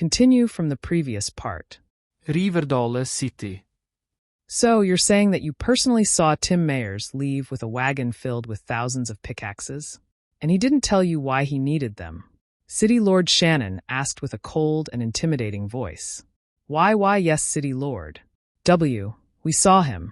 Continue from the previous part. Riverdale City. So, you're saying that you personally saw Tim Mayers leave with a wagon filled with thousands of pickaxes? And he didn't tell you why he needed them? City Lord Shannon asked with a cold and intimidating voice. Why, yes, City Lord. We saw him,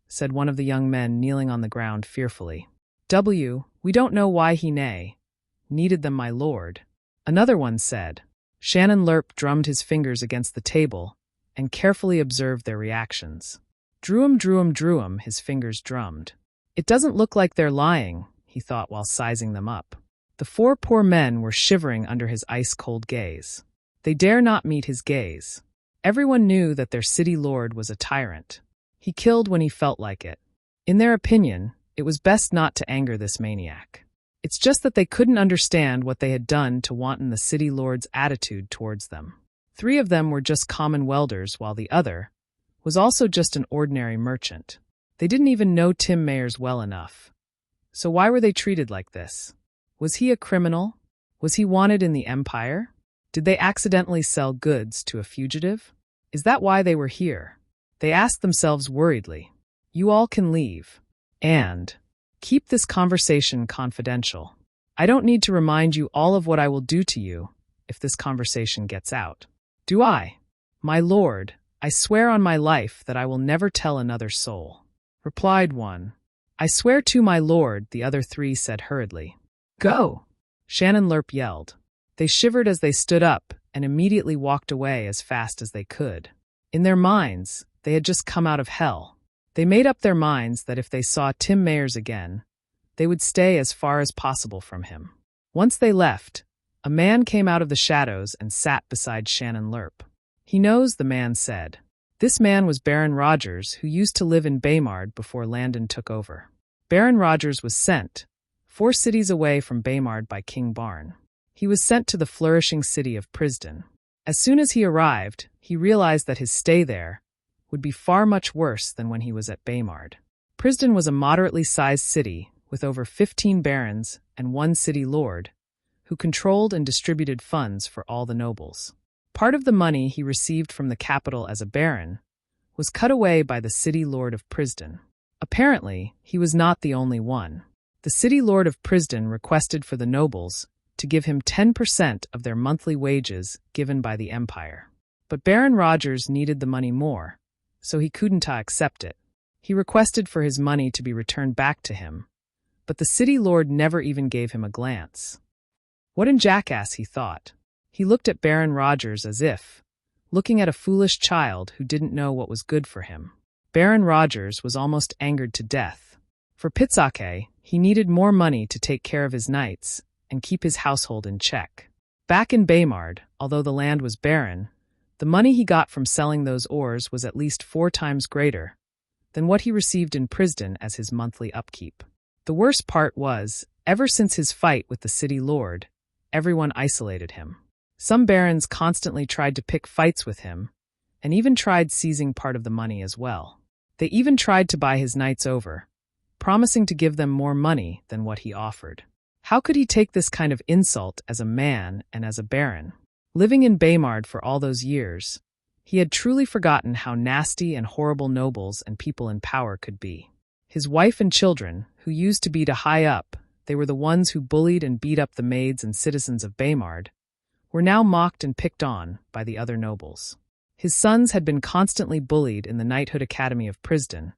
said one of the young men kneeling on the ground fearfully. We don't know why he needed them, my lord. Another one said. Shannon Lerp drummed his fingers against the table and carefully observed their reactions. Drew 'em, his fingers drummed. It doesn't look like they're lying, he thought while sizing them up. The 4 poor men were shivering under his ice-cold gaze. They dare not meet his gaze. Everyone knew that their city lord was a tyrant. He killed when he felt like it. In their opinion, it was best not to anger this maniac. It's just that they couldn't understand what they had done to wanton the city lord's attitude towards them. 3 of them were just common welders, while the other was also just an ordinary merchant. They didn't even know Tim Mayers well enough. So why were they treated like this? Was he a criminal? Was he wanted in the Empire? Did they accidentally sell goods to a fugitive? Is that why they were here? They asked themselves worriedly. You all can leave. And keep this conversation confidential. I don't need to remind you all of what I will do to you if this conversation gets out. Do I? My lord, I swear on my life that I will never tell another soul. Replied one. I swear to my lord, the other 3 said hurriedly. Go! Shannon Lerp yelled. They shivered as they stood up and immediately walked away as fast as they could. In their minds, they had just come out of hell. They made up their minds that if they saw Tim Mayers again, they would stay as far as possible from him. Once they left, a man came out of the shadows and sat beside Shannon Lerp. He knows, the man said. This man was Baron Rogers, who used to live in Baymard before Landon took over. Baron Rogers was sent 4 cities away from Baymard by King Barn. He was sent to the flourishing city of Prisden. As soon as he arrived, he realized that his stay there would be far much worse than when he was at Baymard. Prisden was a moderately sized city with over 15 barons and 1 city lord, who controlled and distributed funds for all the nobles. Part of the money he received from the capital as a baron was cut away by the city lord of Prisden. Apparently, he was not the only one. The city lord of Prisden requested for the nobles to give him 10% of their monthly wages given by the empire. But Baron Rogers needed the money more, so he couldn't accept it. He requested for his money to be returned back to him, but the city lord never even gave him a glance. What a jackass, he thought. He looked at Baron Rogers as if looking at a foolish child who didn't know what was good for him. Baron Rogers was almost angered to death. For Pitsake, he needed more money to take care of his knights and keep his household in check. Back in Baymard, although the land was barren, the money he got from selling those ores was at least 4 times greater than what he received in Prisden as his monthly upkeep. The worst part was, ever since his fight with the city lord, everyone isolated him. Some barons constantly tried to pick fights with him, and even tried seizing part of the money as well. They even tried to buy his knights over, promising to give them more money than what he offered. How could he take this kind of insult as a man and as a baron? Living in Baymard for all those years, he had truly forgotten how nasty and horrible nobles and people in power could be. His wife and children, who used to be high up, they were the ones who bullied and beat up the maids and citizens of Baymard, were now mocked and picked on by the other nobles. His sons had been constantly bullied in the Knighthood Academy of Prisden,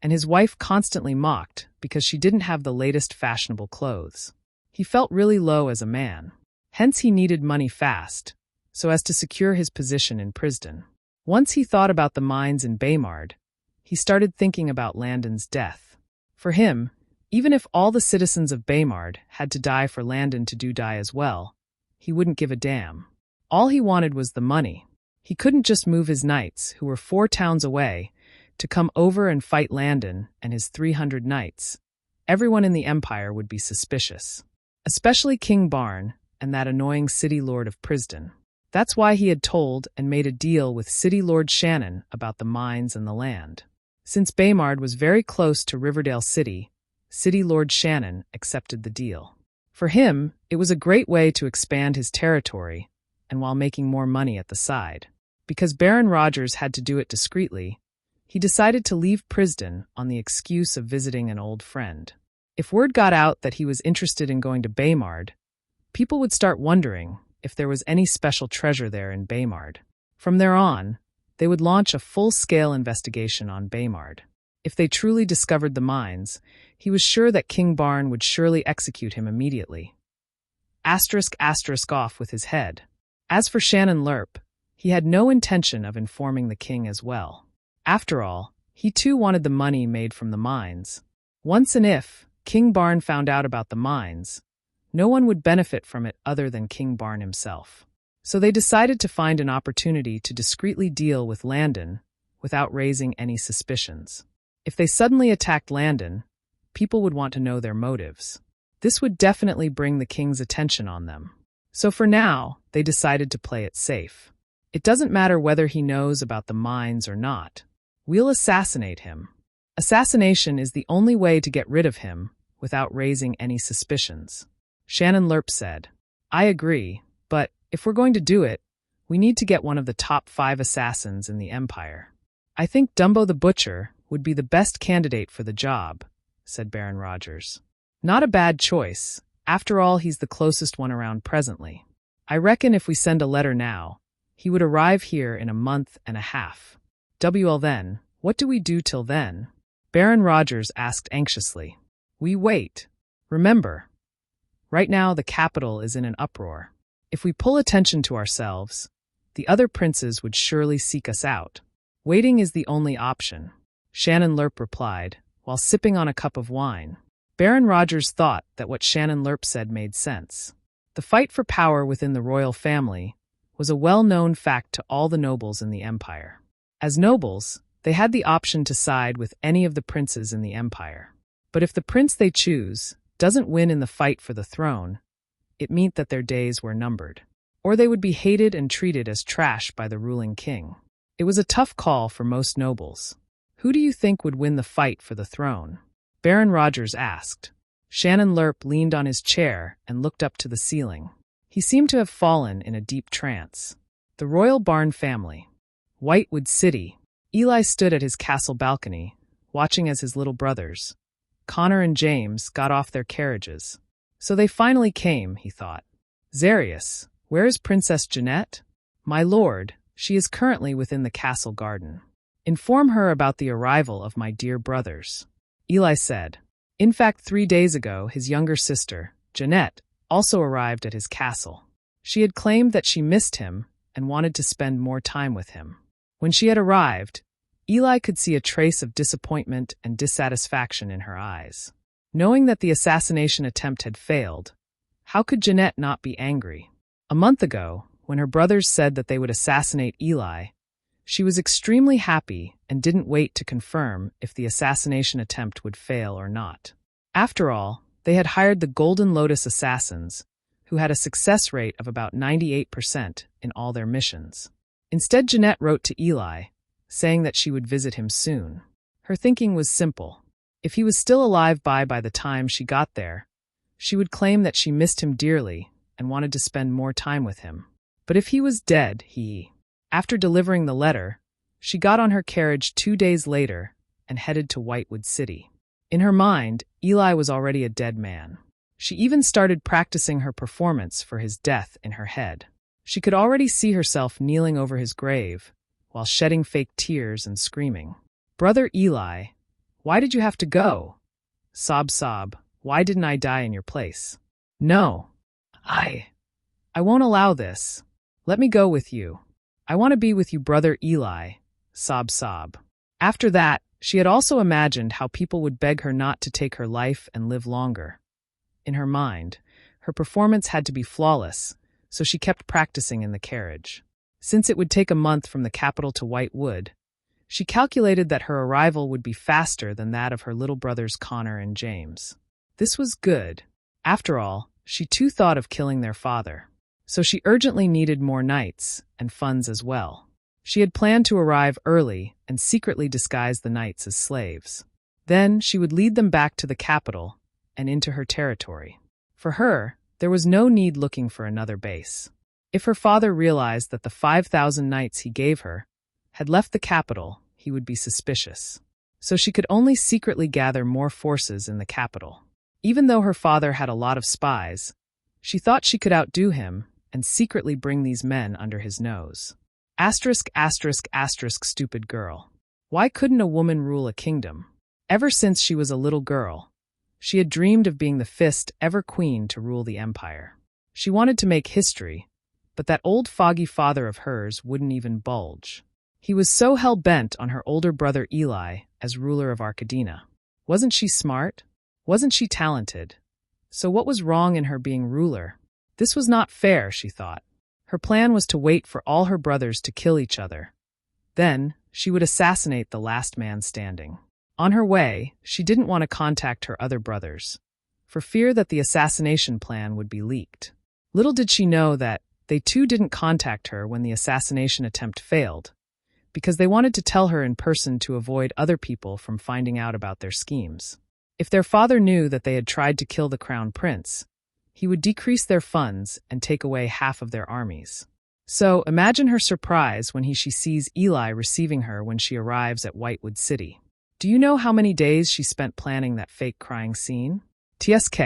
and his wife constantly mocked because she didn't have the latest fashionable clothes. He felt really low as a man. Hence he needed money fast, so as to secure his position in Prisden. Once he thought about the mines in Baymard, he started thinking about Landon's death. For him, even if all the citizens of Baymard had to die for Landon to die as well, he wouldn't give a damn. All he wanted was the money. He couldn't just move his knights, who were 4 towns away, to come over and fight Landon and his 300 knights. Everyone in the empire would be suspicious. Especially King Barn and that annoying city lord of Prisden. That's why he had told and made a deal with City Lord Shannon about the mines and the land. Since Baymard was very close to Riverdale City, City Lord Shannon accepted the deal. For him, it was a great way to expand his territory and while making more money at the side. Because Baron Rogers had to do it discreetly, he decided to leave Prisden on the excuse of visiting an old friend. If word got out that he was interested in going to Baymard, people would start wondering if there was any special treasure there in Baymard. From there on, they would launch a full-scale investigation on Baymard. If they truly discovered the mines, he was sure that King Barn would surely execute him immediately. Off with his head. As for Shannon Lerp, he had no intention of informing the king as well. After all, he too wanted the money made from the mines. Once and if King Barn found out about the mines, no one would benefit from it other than King Barn himself. So they decided to find an opportunity to discreetly deal with Landon without raising any suspicions. If they suddenly attacked Landon, people would want to know their motives. This would definitely bring the king's attention on them. So for now, they decided to play it safe. It doesn't matter whether he knows about the mines or not. We'll assassinate him. Assassination is the only way to get rid of him without raising any suspicions. Shannon Lerp said, I agree, but if we're going to do it, we need to get one of the top 5 assassins in the Empire. I think Dumbo the Butcher would be the best candidate for the job, said Baron Rogers. Not a bad choice. After all, he's the closest one around presently. I reckon if we send a letter now, he would arrive here in a month and a half. WL then, what do we do till then? Baron Rogers asked anxiously. We wait. Remember, right now the capital is in an uproar. If we pull attention to ourselves, the other princes would surely seek us out. Waiting is the only option, Shannon Lerp replied, while sipping on a cup of wine. Baron Rogers thought that what Shannon Lerp said made sense. The fight for power within the royal family was a well-known fact to all the nobles in the empire. As nobles, they had the option to side with any of the princes in the empire. But if the prince they choose doesn't win in the fight for the throne, it meant that their days were numbered, or they would be hated and treated as trash by the ruling king. It was a tough call for most nobles. Who do you think would win the fight for the throne? Baron Rogers asked. Shannon Lerp leaned on his chair and looked up to the ceiling. He seemed to have fallen in a deep trance. The royal Barn family. Whitewood City. Eli stood at his castle balcony, watching as his little brothers, Connor and James, got off their carriages. So they finally came, he thought. Zarius, where is Princess Jeanette? My lord, she is currently within the castle garden. Inform her about the arrival of my dear brothers. Eli said. In fact, 3 days ago, his younger sister, Jeanette, also arrived at his castle. She had claimed that she missed him and wanted to spend more time with him. When she had arrived, Eli could see a trace of disappointment and dissatisfaction in her eyes. Knowing that the assassination attempt had failed, how could Jeanette not be angry? A month ago, when her brothers said that they would assassinate Eli, she was extremely happy and didn't wait to confirm if the assassination attempt would fail or not. After all, they had hired the Golden Lotus assassins, who had a success rate of about 98% in all their missions. Instead, Jeanette wrote to Eli, saying that she would visit him soon. Her thinking was simple. If he was still alive by the time she got there, she would claim that she missed him dearly and wanted to spend more time with him. But if he was dead, After delivering the letter, she got on her carriage 2 days later and headed to Whitewood City. In her mind, Eli was already a dead man. She even started practicing her performance for his death in her head. She could already see herself kneeling over his grave, while shedding fake tears and screaming. Brother Eli, why did you have to go? Sob, why didn't I die in your place? No. I won't allow this. Let me go with you. I want to be with you, brother Eli. Sob. After that, she had also imagined how people would beg her not to take her life and live longer. In her mind, her performance had to be flawless, so she kept practicing in the carriage. Since it would take a month from the capital to Whitewood, she calculated that her arrival would be faster than that of her little brothers Connor and James. This was good. After all, she too thought of killing their father. So she urgently needed more knights, and funds as well. She had planned to arrive early and secretly disguise the knights as slaves. Then she would lead them back to the capital and into her territory. For her, there was no need looking for another base. If her father realized that the 5,000 knights he gave her had left the capital, he would be suspicious. So she could only secretly gather more forces in the capital. Even though her father had a lot of spies, she thought she could outdo him and secretly bring these men under his nose. Asterisk, asterisk, asterisk, stupid girl. Why couldn't a woman rule a kingdom? Ever since she was a little girl, she had dreamed of being the first ever queen to rule the empire. She wanted to make history, but that old foggy father of hers wouldn't even bulge. He was so hell-bent on her older brother Eli as ruler of Arcadina. Wasn't she smart? Wasn't she talented? So what was wrong in her being ruler? This was not fair, she thought. Her plan was to wait for all her brothers to kill each other. Then, she would assassinate the last man standing. On her way, she didn't want to contact her other brothers, for fear that the assassination plan would be leaked. Little did she know that they too didn't contact her when the assassination attempt failed, because they wanted to tell her in person to avoid other people from finding out about their schemes. If their father knew that they had tried to kill the crown prince, he would decrease their funds and take away half of their armies. So imagine her surprise when she sees Eli receiving her when she arrives at Whitewood City. Do you know how many days she spent planning that fake crying scene? TSK.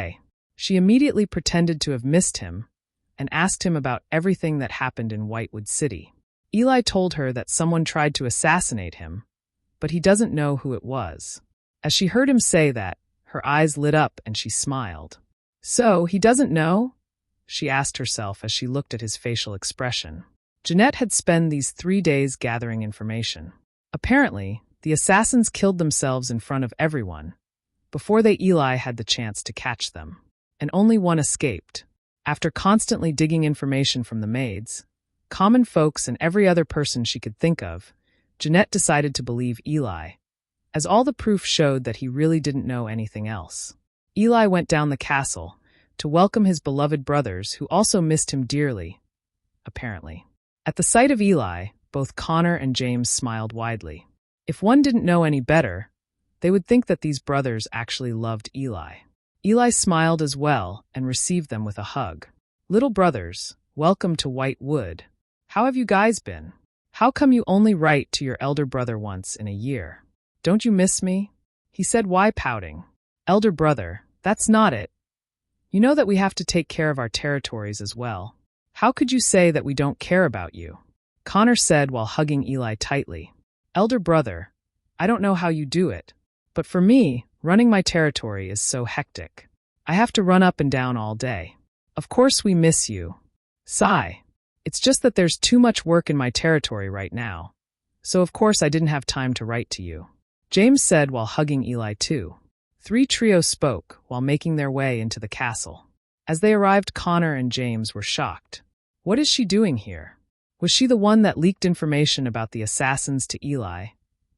She immediately pretended to have missed him and asked him about everything that happened in Whitewood City. Eli told her that someone tried to assassinate him, but he doesn't know who it was. As she heard him say that, her eyes lit up and she smiled. So, he doesn't know? She asked herself as she looked at his facial expression. Jeanette had spent these 3 days gathering information. Apparently, the assassins killed themselves in front of everyone, before Eli had the chance to catch them. And only one escaped. After constantly digging information from the maids, common folks and every other person she could think of, Jeanette decided to believe Eli, as all the proof showed that he really didn't know anything else. Eli went down the castle to welcome his beloved brothers who also missed him dearly, apparently. At the sight of Eli, both Connor and James smiled widely. If one didn't know any better, they would think that these brothers actually loved Eli. Eli smiled as well and received them with a hug. Little brothers, welcome to Whitewood. How have you guys been? How come you only write to your elder brother once in a year? Don't you miss me? He said, why pouting? Elder brother, that's not it. You know that we have to take care of our territories as well. How could you say that we don't care about you? Connor said while hugging Eli tightly. Elder brother, I don't know how you do it, but for me, running my territory is so hectic. I have to run up and down all day. Of course we miss you. Sigh. It's just that there's too much work in my territory right now, so of course I didn't have time to write to you. James said while hugging Eli too. 3 trios spoke while making their way into the castle. As they arrived, Connor and James were shocked. What is she doing here? Was she the one that leaked information about the assassins to Eli?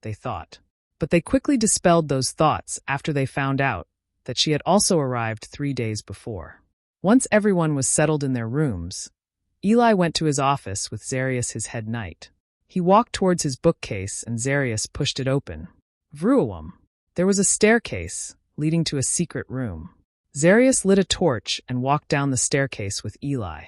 They thought. But they quickly dispelled those thoughts after they found out that she had also arrived 3 days before. Once everyone was settled in their rooms, Eli went to his office with Zarius, his head knight. He walked towards his bookcase and Zarius pushed it open. Vroom! There was a staircase leading to a secret room. Zarius lit a torch and walked down the staircase with Eli.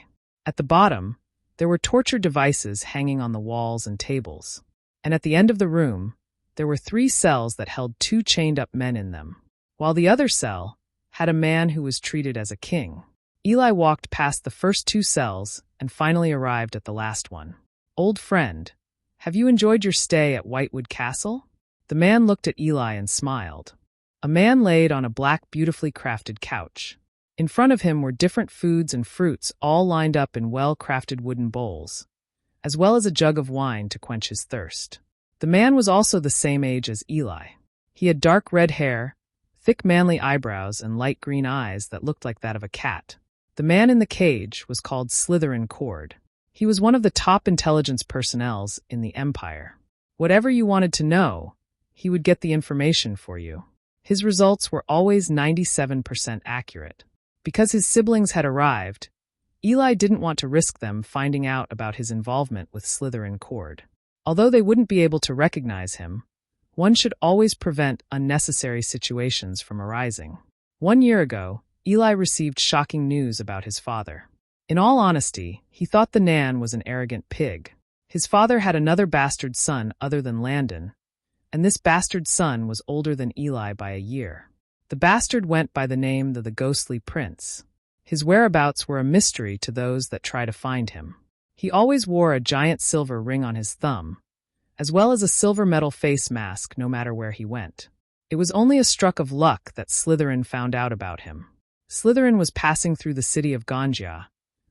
At the bottom, there were torture devices hanging on the walls and tables. And at the end of the room, there were 3 cells that held 2 chained-up men in them, while the other cell had a man who was treated as a king. Eli walked past the first 2 cells and finally arrived at the last one. Old friend, have you enjoyed your stay at Whitewood Castle? The man looked at Eli and smiled. A man laid on a black, beautifully crafted couch. In front of him were different foods and fruits all lined up in well-crafted wooden bowls, as well as a jug of wine to quench his thirst. The man was also the same age as Eli. He had dark red hair, thick manly eyebrows, and light green eyes that looked like that of a cat. The man in the cage was called Slytherin Cord. He was one of the top intelligence personnels in the Empire. Whatever you wanted to know, he would get the information for you. His results were always 97% accurate. Because his siblings had arrived, Eli didn't want to risk them finding out about his involvement with Slytherin Cord. Although they wouldn't be able to recognize him, one should always prevent unnecessary situations from arising. 1 year ago, Eli received shocking news about his father. In all honesty, he thought the Nan was an arrogant pig. His father had another bastard son other than Landon, and this bastard son was older than Eli by a year. The bastard went by the name of the Ghostly Prince. His whereabouts were a mystery to those that try to find him. He always wore a giant silver ring on his thumb, as well as a silver metal face mask no matter where he went. It was only a stroke of luck that Slytherin found out about him. Slytherin was passing through the city of Ganjia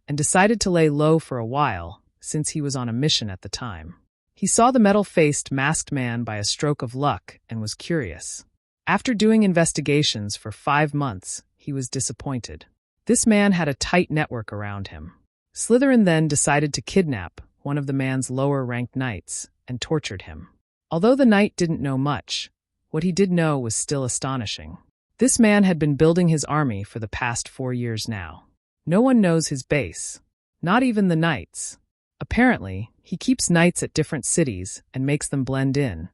and decided to lay low for a while, since he was on a mission at the time. He saw the metal-faced, masked man by a stroke of luck and was curious. After doing investigations for 5 months, he was disappointed. This man had a tight network around him. Slytherin then decided to kidnap one of the man's lower-ranked knights and tortured him. Although the knight didn't know much, what he did know was still astonishing. This man had been building his army for the past 4 years now. No one knows his base, not even the knights. Apparently, he keeps knights at different cities and makes them blend in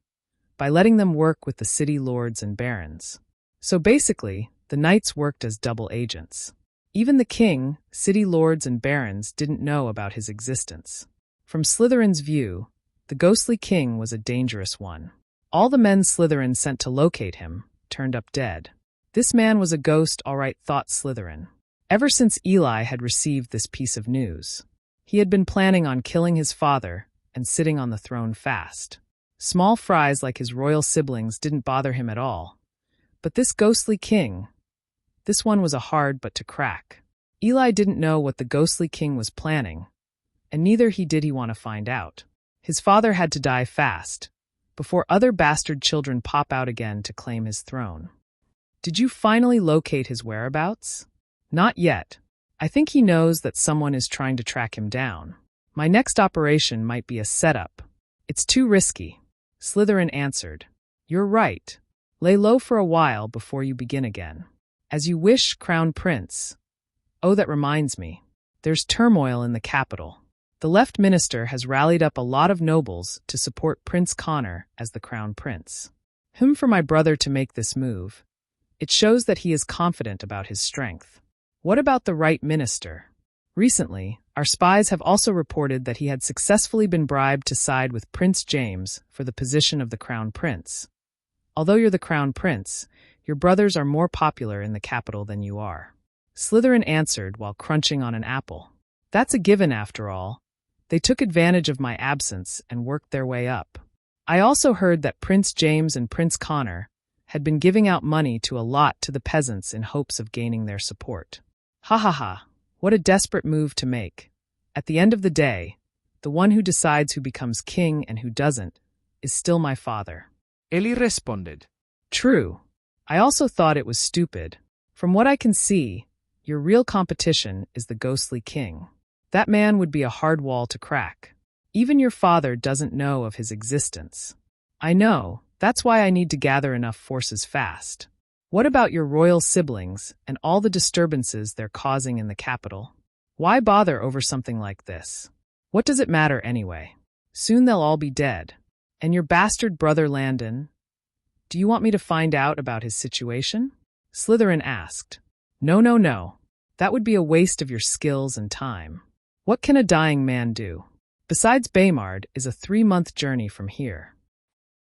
by letting them work with the city lords and barons. So basically, the knights worked as double agents. Even the king, city lords, and barons didn't know about his existence. From Slytherin's view, the ghostly king was a dangerous one. All the men Slytherin sent to locate him turned up dead. This man was a ghost, all right, thought Slytherin. Ever since Eli had received this piece of news, he had been planning on killing his father and sitting on the throne fast. Small fries like his royal siblings didn't bother him at all. But this ghostly king, this one was a hard but to crack. Eli didn't know what the ghostly king was planning, and neither did he want to find out. His father had to die fast, before other bastard children pop out again to claim his throne. Did you finally locate his whereabouts? Not yet. I think he knows that someone is trying to track him down. My next operation might be a setup. It's too risky. Slytherin answered. You're right. Lay low for a while before you begin again. As you wish, Crown Prince. Oh, that reminds me. There's turmoil in the capital. The left minister has rallied up a lot of nobles to support Prince Connor as the Crown Prince. For my brother to make this move. It shows that he is confident about his strength. What about the right minister? Recently, our spies have also reported that he had successfully been bribed to side with Prince James for the position of the Crown Prince. Although you're the Crown Prince, your brothers are more popular in the capital than you are. Slytherin answered while crunching on an apple. That's a given after all. They took advantage of my absence and worked their way up. I also heard that Prince James and Prince Connor had been giving out money to a lot to the peasants in hopes of gaining their support. Ha ha ha. What a desperate move to make. At the end of the day, the one who decides who becomes king and who doesn't is still my father. Eli responded. True. I also thought it was stupid. From what I can see, your real competition is the ghostly king. That man would be a hard wall to crack. Even your father doesn't know of his existence. I know, that's why I need to gather enough forces fast. What about your royal siblings and all the disturbances they're causing in the capital? Why bother over something like this? What does it matter anyway? Soon they'll all be dead. And your bastard brother Landon? Do you want me to find out about his situation? Slytherin asked. No. That would be a waste of your skills and time. What can a dying man do? Besides, Baymard is a 3-month journey from here.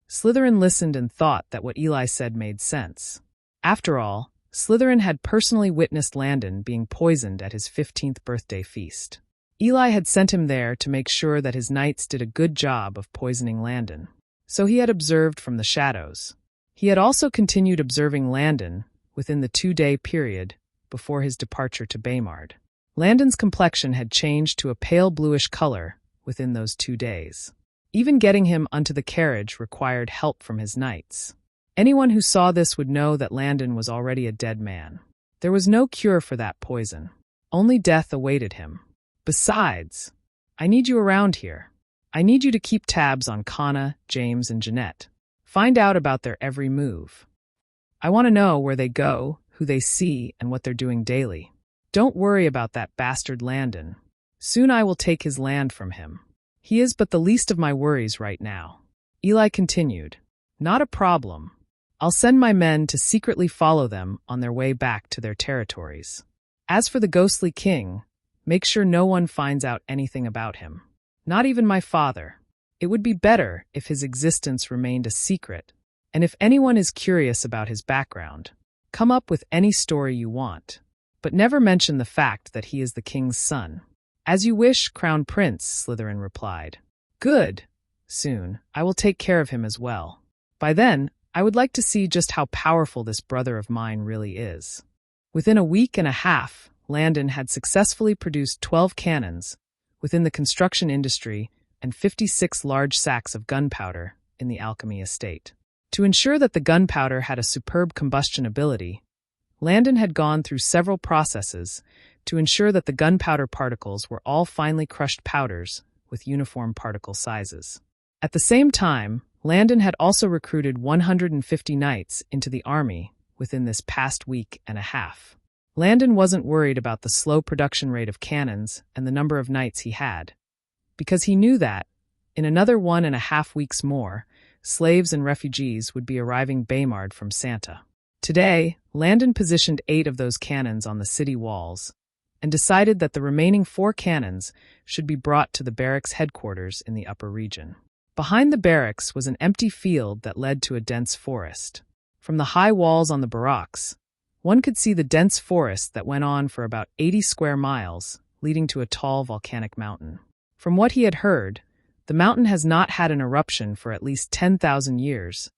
Slytherin listened and thought that what Eli said made sense. After all, Slytherin had personally witnessed Landon being poisoned at his 15th birthday feast. Eli had sent him there to make sure that his knights did a good job of poisoning Landon. So he had observed from the shadows. He had also continued observing Landon within the 2-day period before his departure to Baymard. Landon's complexion had changed to a pale bluish color within those 2 days. Even getting him onto the carriage required help from his knights. Anyone who saw this would know that Landon was already a dead man. There was no cure for that poison. Only death awaited him. Besides, I need you around here. I need you to keep tabs on Kana, James, and Jeanette. Find out about their every move. I want to know where they go, who they see, and what they're doing daily. Don't worry about that bastard Landon. Soon I will take his land from him. He is but the least of my worries right now. Eli continued. Not a problem. I'll send my men to secretly follow them on their way back to their territories. As for the ghostly king, Make sure no one finds out anything about him. Not even my father. It would be better if his existence remained a secret, and if anyone is curious about his background, come up with any story you want, but never mention the fact that he is the king's son. As you wish, Crown Prince, Slytherin replied. Good. Soon, I will take care of him as well. By then, I would like to see just how powerful this brother of mine really is. Within a week and a half, Landon had successfully produced 12 cannons within the construction industry and 56 large sacks of gunpowder in the alchemy estate. To ensure that the gunpowder had a superb combustion ability, Landon had gone through several processes to ensure that the gunpowder particles were all finely crushed powders with uniform particle sizes. At the same time, Landon had also recruited 150 knights into the army within this past week and a half. Landon wasn't worried about the slow production rate of cannons and the number of knights he had, because he knew that, in another 1.5 weeks more, slaves and refugees would be arriving Baymard from Santa. Today, Landon positioned 8 of those cannons on the city walls and decided that the remaining 4 cannons should be brought to the barracks headquarters in the upper region. Behind the barracks was an empty field that led to a dense forest. From the high walls on the barracks, one could see the dense forest that went on for about 80 square miles, leading to a tall volcanic mountain. From what he had heard, the mountain has not had an eruption for at least 10,000 years,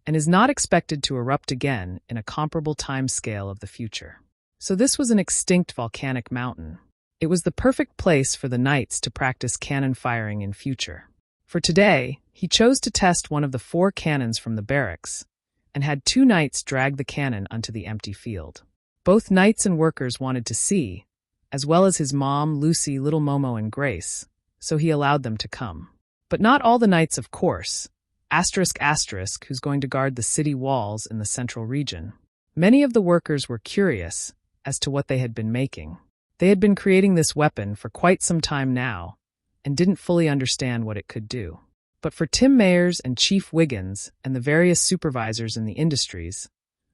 and is not expected to erupt again in a comparable time scale of the future. So this was an extinct volcanic mountain. It was the perfect place for the knights to practice cannon firing in future. For today, he chose to test one of the 4 cannons from the barracks, and had 2 knights drag the cannon onto the empty field. Both knights and workers wanted to see, as well as his mom, Lucy, little Momo, and Grace, so he allowed them to come. But not all the knights, of course. Who's going to guard the city walls in the central region. Many of the workers were curious as to what they had been making. They had been creating this weapon for quite some time now, and didn't fully understand what it could do. But for Tim Mayers and Chief Wiggins and the various supervisors in the industries,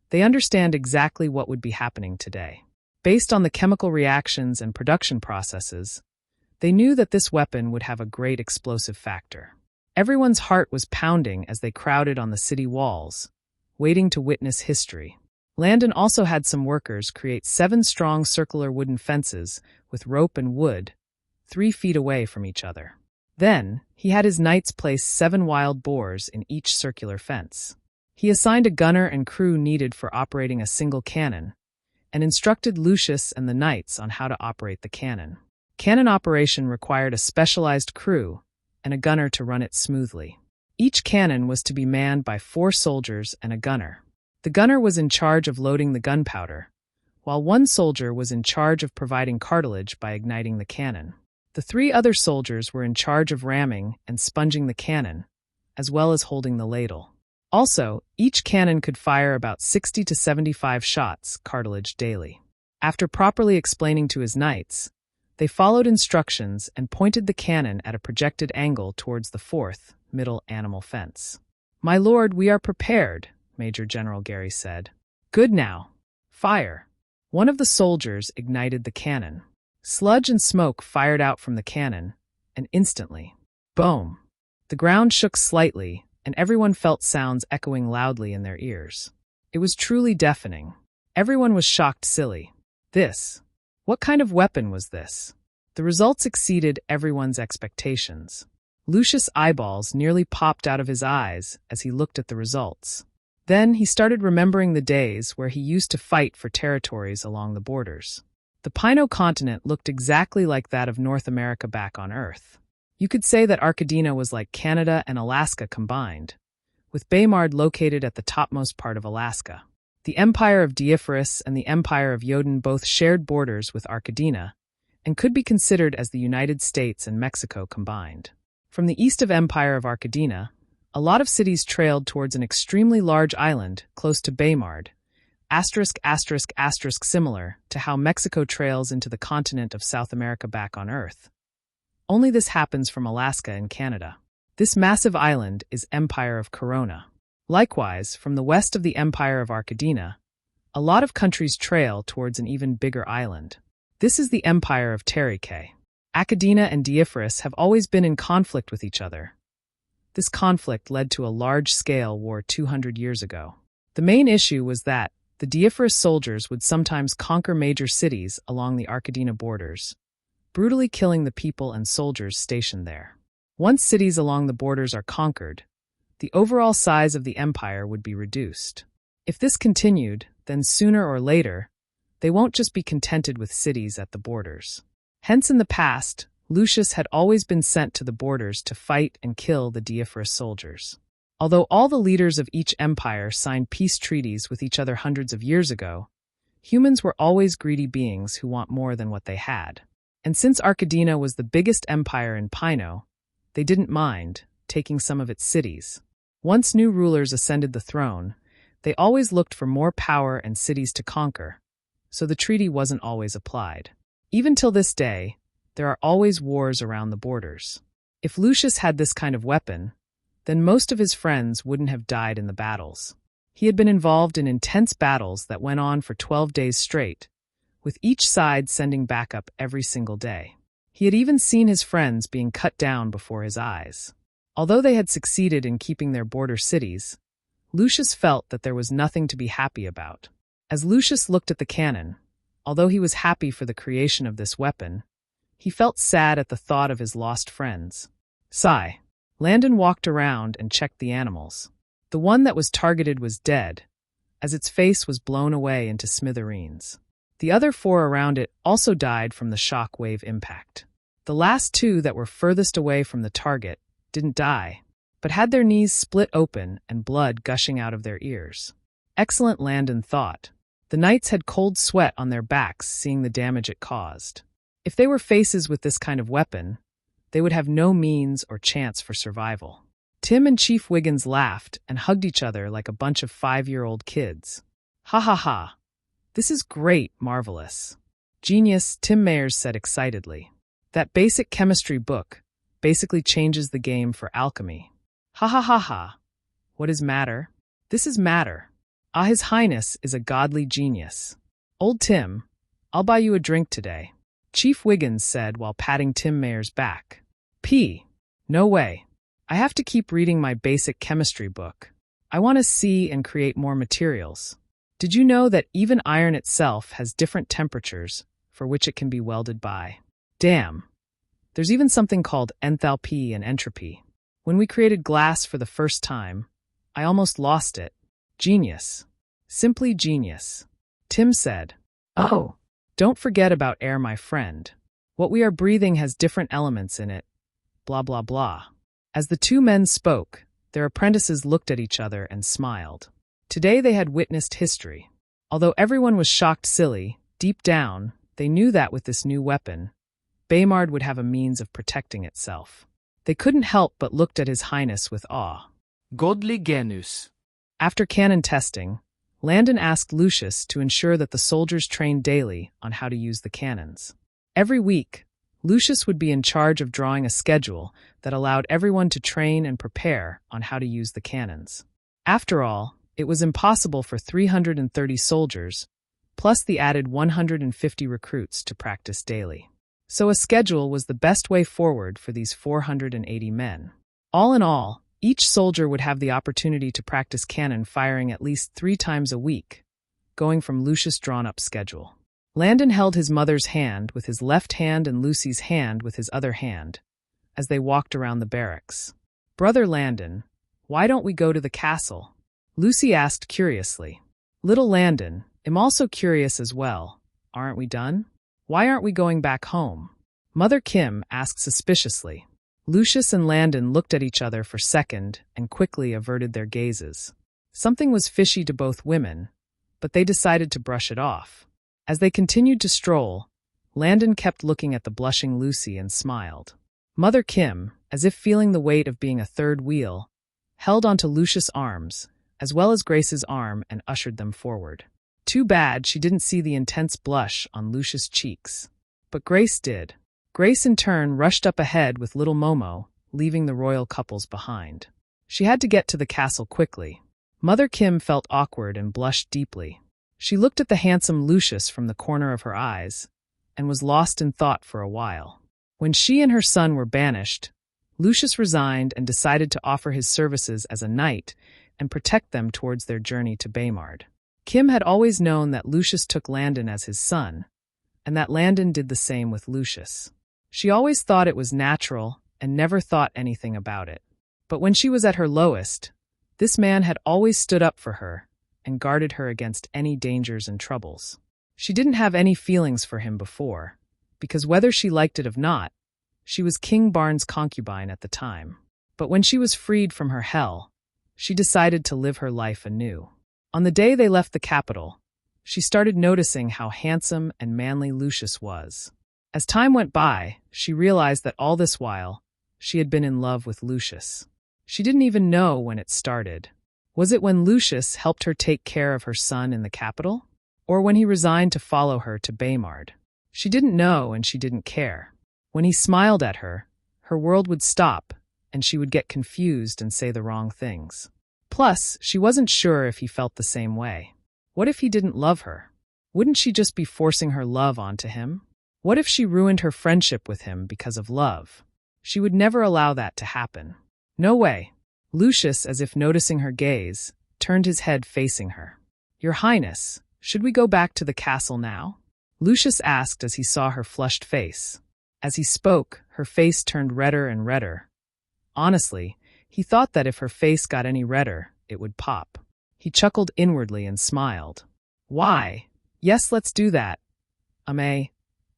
they understand exactly what would be happening today. Based on the chemical reactions and production processes, they knew that this weapon would have a great explosive factor. Everyone's heart was pounding as they crowded on the city walls, waiting to witness history. Landon also had some workers create 7 strong circular wooden fences with rope and wood, 3 feet away from each other. Then, he had his knights place 7 wild boars in each circular fence. He assigned a gunner and crew needed for operating a single cannon, and instructed Lucius and the knights on how to operate the cannon. Cannon operation required a specialized crew and a gunner to run it smoothly. Each cannon was to be manned by 4 soldiers and a gunner. The gunner was in charge of loading the gunpowder, while 1 soldier was in charge of providing cartilage by igniting the cannon. The 3 other soldiers were in charge of ramming and sponging the cannon, as well as holding the ladle. Also, each cannon could fire about 60 to 75 shots, cartilage daily. After properly explaining to his knights, they followed instructions and pointed the cannon at a projected angle towards the 4th, middle animal fence. "My lord, we are prepared," Major General Gary said. "Good now. Fire." One of the soldiers ignited the cannon. Sludge and smoke fired out from the cannon, and instantly, boom! The ground shook slightly, and everyone felt sounds echoing loudly in their ears. It was truly deafening. Everyone was shocked silly. What kind of weapon was this? The results exceeded everyone's expectations. Lucius' eyeballs nearly popped out of his eyes as he looked at the results. Then he started remembering the days where he used to fight for territories along the borders. The Pino continent looked exactly like that of North America back on Earth. You could say that Arcadina was like Canada and Alaska combined, with Baymard located at the topmost part of Alaska. The Empire of Diepharus and the Empire of Jodin both shared borders with Arcadina, and could be considered as the United States and Mexico combined. From the east of Empire of Arcadina, a lot of cities trailed towards an extremely large island close to Baymard, similar to how Mexico trails into the continent of South America back on Earth. Only this happens from Alaska and Canada. This massive island is Empire of Corona. Likewise, from the west of the Empire of Arcadina, a lot of countries trail towards an even bigger island. This is the empire of Terike. Acadina and Deiferus have always been in conflict with each other. This conflict led to a large-scale war 200 years ago. The main issue was that the Deiferus soldiers would sometimes conquer major cities along the Arcadina borders, brutally killing the people and soldiers stationed there. Once cities along the borders are conquered, the overall size of the empire would be reduced. If this continued, then sooner or later, they won't just be contented with cities at the borders. Hence in the past, Lucius had always been sent to the borders to fight and kill the Deiferus soldiers. Although all the leaders of each empire signed peace treaties with each other hundreds of years ago, humans were always greedy beings who want more than what they had. And since Arcadina was the biggest empire in Pino, they didn't mind taking some of its cities. Once new rulers ascended the throne, they always looked for more power and cities to conquer, so the treaty wasn't always applied. Even till this day, there are always wars around the borders. If Lucius had this kind of weapon, then most of his friends wouldn't have died in the battles. He had been involved in intense battles that went on for 12 days straight, with each side sending backup every single day. He had even seen his friends being cut down before his eyes. Although they had succeeded in keeping their border cities, Lucius felt that there was nothing to be happy about. As Lucius looked at the cannon, although he was happy for the creation of this weapon, he felt sad at the thought of his lost friends. Sigh. Landon walked around and checked the animals. The one that was targeted was dead, as its face was blown away into smithereens. The other 4 around it also died from the shock wave impact. The last 2 that were furthest away from the target didn't die, but had their knees split open and blood gushing out of their ears. Excellent, Landon thought. The knights had cold sweat on their backs seeing the damage it caused. If they were faces with this kind of weapon, they would have no means or chance for survival. Tim and Chief Wiggins laughed and hugged each other like a bunch of 5-year-old kids. Ha ha ha. This is great, marvelous. Genius, Tim Mayers said excitedly. That basic chemistry book basically changes the game for alchemy. Ha ha ha ha. What is matter? This is matter. Ah, His Highness is a godly genius. Old Tim, I'll buy you a drink today, Chief Wiggins said while patting Tim Mayer's back. No way. I have to keep reading my basic chemistry book. I want to see and create more materials. Did you know that even iron itself has different temperatures for which it can be welded by? Damn. There's even something called enthalpy and entropy. When we created glass for the first time, I almost lost it. Genius. Simply genius. Tim said. Oh. Don't forget about air, my friend. What we are breathing has different elements in it. Blah, blah, blah. As the 2 men spoke, their apprentices looked at each other and smiled. Today they had witnessed history. Although everyone was shocked silly, deep down, they knew that with this new weapon, Baymard would have a means of protecting itself. They couldn't help but looked at His Highness with awe. Godly genus. After cannon testing, Landon asked Lucius to ensure that the soldiers trained daily on how to use the cannons. Every week, Lucius would be in charge of drawing a schedule that allowed everyone to train and prepare on how to use the cannons. After all, it was impossible for 330 soldiers, plus the added 150 recruits to practice daily. So a schedule was the best way forward for these 480 men. All in all, each soldier would have the opportunity to practice cannon firing at least 3 times a week, going from Lucius' drawn-up schedule. Landon held his mother's hand with his left hand and Lucy's hand with his other hand, as they walked around the barracks. Brother Landon, why don't we go to the castle? Lucy asked curiously. Little Landon, I'm also curious as well. Aren't we done? Why aren't we going back home? Mother Kim asked suspiciously. Lucius and Landon looked at each other for a second and quickly averted their gazes. Something was fishy to both women, but they decided to brush it off. As they continued to stroll, Landon kept looking at the blushing Lucy and smiled. Mother Kim, as if feeling the weight of being a third wheel, held onto Lucius' arms, as well as Grace's arm, and ushered them forward. Too bad she didn't see the intense blush on Lucius' cheeks. But Grace did. Grace in turn rushed up ahead with little Momo, leaving the royal couples behind. She had to get to the castle quickly. Mother Kim felt awkward and blushed deeply. She looked at the handsome Lucius from the corner of her eyes, and was lost in thought for a while. When she and her son were banished, Lucius resigned and decided to offer his services as a knight and protect them towards their journey to Baymard. Kim had always known that Lucius took Landon as his son, and that Landon did the same with Lucius. She always thought it was natural and never thought anything about it. But when she was at her lowest, this man had always stood up for her and guarded her against any dangers and troubles. She didn't have any feelings for him before, because whether she liked it or not, she was King Barnes' concubine at the time. But when she was freed from her hell, she decided to live her life anew. On the day they left the capital, she started noticing how handsome and manly Lucius was. As time went by, she realized that all this while, she had been in love with Lucius. She didn't even know when it started. Was it when Lucius helped her take care of her son in the capital? Or when he resigned to follow her to Baymard? She didn't know and she didn't care. When he smiled at her, her world would stop and she would get confused and say the wrong things. Plus, she wasn't sure if he felt the same way. What if he didn't love her? Wouldn't she just be forcing her love onto him? What if she ruined her friendship with him because of love? She would never allow that to happen. No way. Lucius, as if noticing her gaze, turned his head facing her. "Your Highness, should we go back to the castle now?" Lucius asked as he saw her flushed face. As he spoke, her face turned redder and redder. Honestly, he thought that if her face got any redder, it would pop. He chuckled inwardly and smiled. "Why? Yes, let's do that.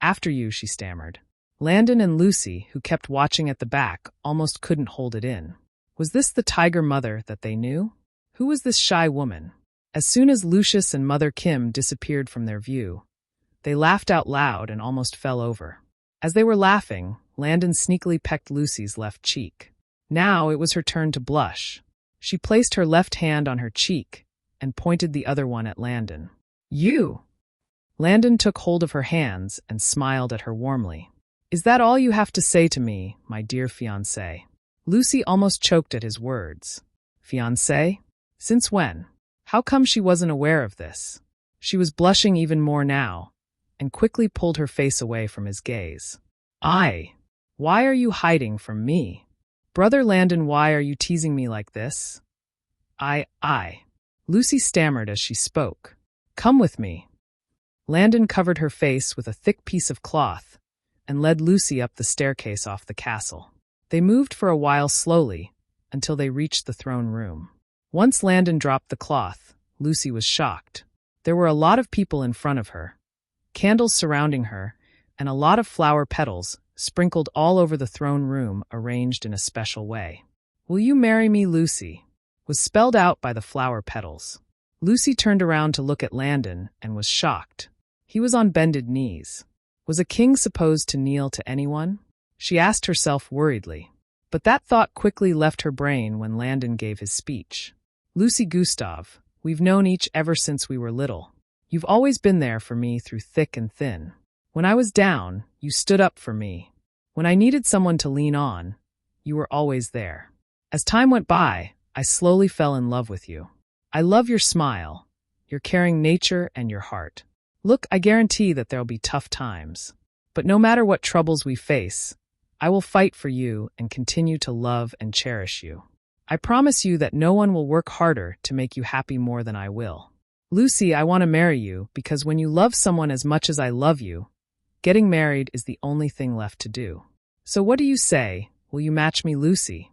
After you," she stammered. Landon and Lucy, who kept watching at the back, almost couldn't hold it in. Was this the tiger mother that they knew? Who was this shy woman? As soon as Lucius and Mother Kim disappeared from their view, they laughed out loud and almost fell over. As they were laughing, Landon sneakily pecked Lucy's left cheek. Now it was her turn to blush. She placed her left hand on her cheek and pointed the other one at Landon. "You!" Landon took hold of her hands and smiled at her warmly. "Is that all you have to say to me, my dear fiancé?" Lucy almost choked at his words. Fiancé? Since when? How come she wasn't aware of this? She was blushing even more now, and quickly pulled her face away from his gaze. Why are you hiding from me? Brother Landon, why are you teasing me like this? Lucy stammered as she spoke. "Come with me." Landon covered her face with a thick piece of cloth and led Lucy up the staircase off the castle. They moved for a while slowly until they reached the throne room. Once Landon dropped the cloth, Lucy was shocked. There were a lot of people in front of her, candles surrounding her, and a lot of flower petals sprinkled all over the throne room arranged in a special way. "Will you marry me, Lucy?" was spelled out by the flower petals. Lucy turned around to look at Landon and was shocked. He was on bended knees. Was a king supposed to kneel to anyone? She asked herself worriedly. But that thought quickly left her brain when Landon gave his speech. "Lucy Gustav, we've known each ever since we were little. You've always been there for me through thick and thin. When I was down, you stood up for me. When I needed someone to lean on, you were always there. As time went by, I slowly fell in love with you. I love your smile, your caring nature, and your heart. Look, I guarantee that there'll be tough times. But no matter what troubles we face, I will fight for you and continue to love and cherish you. I promise you that no one will work harder to make you happy more than I will. Lucy, I want to marry you because when you love someone as much as I love you, getting married is the only thing left to do. So what do you say? Will you match me, Lucy?"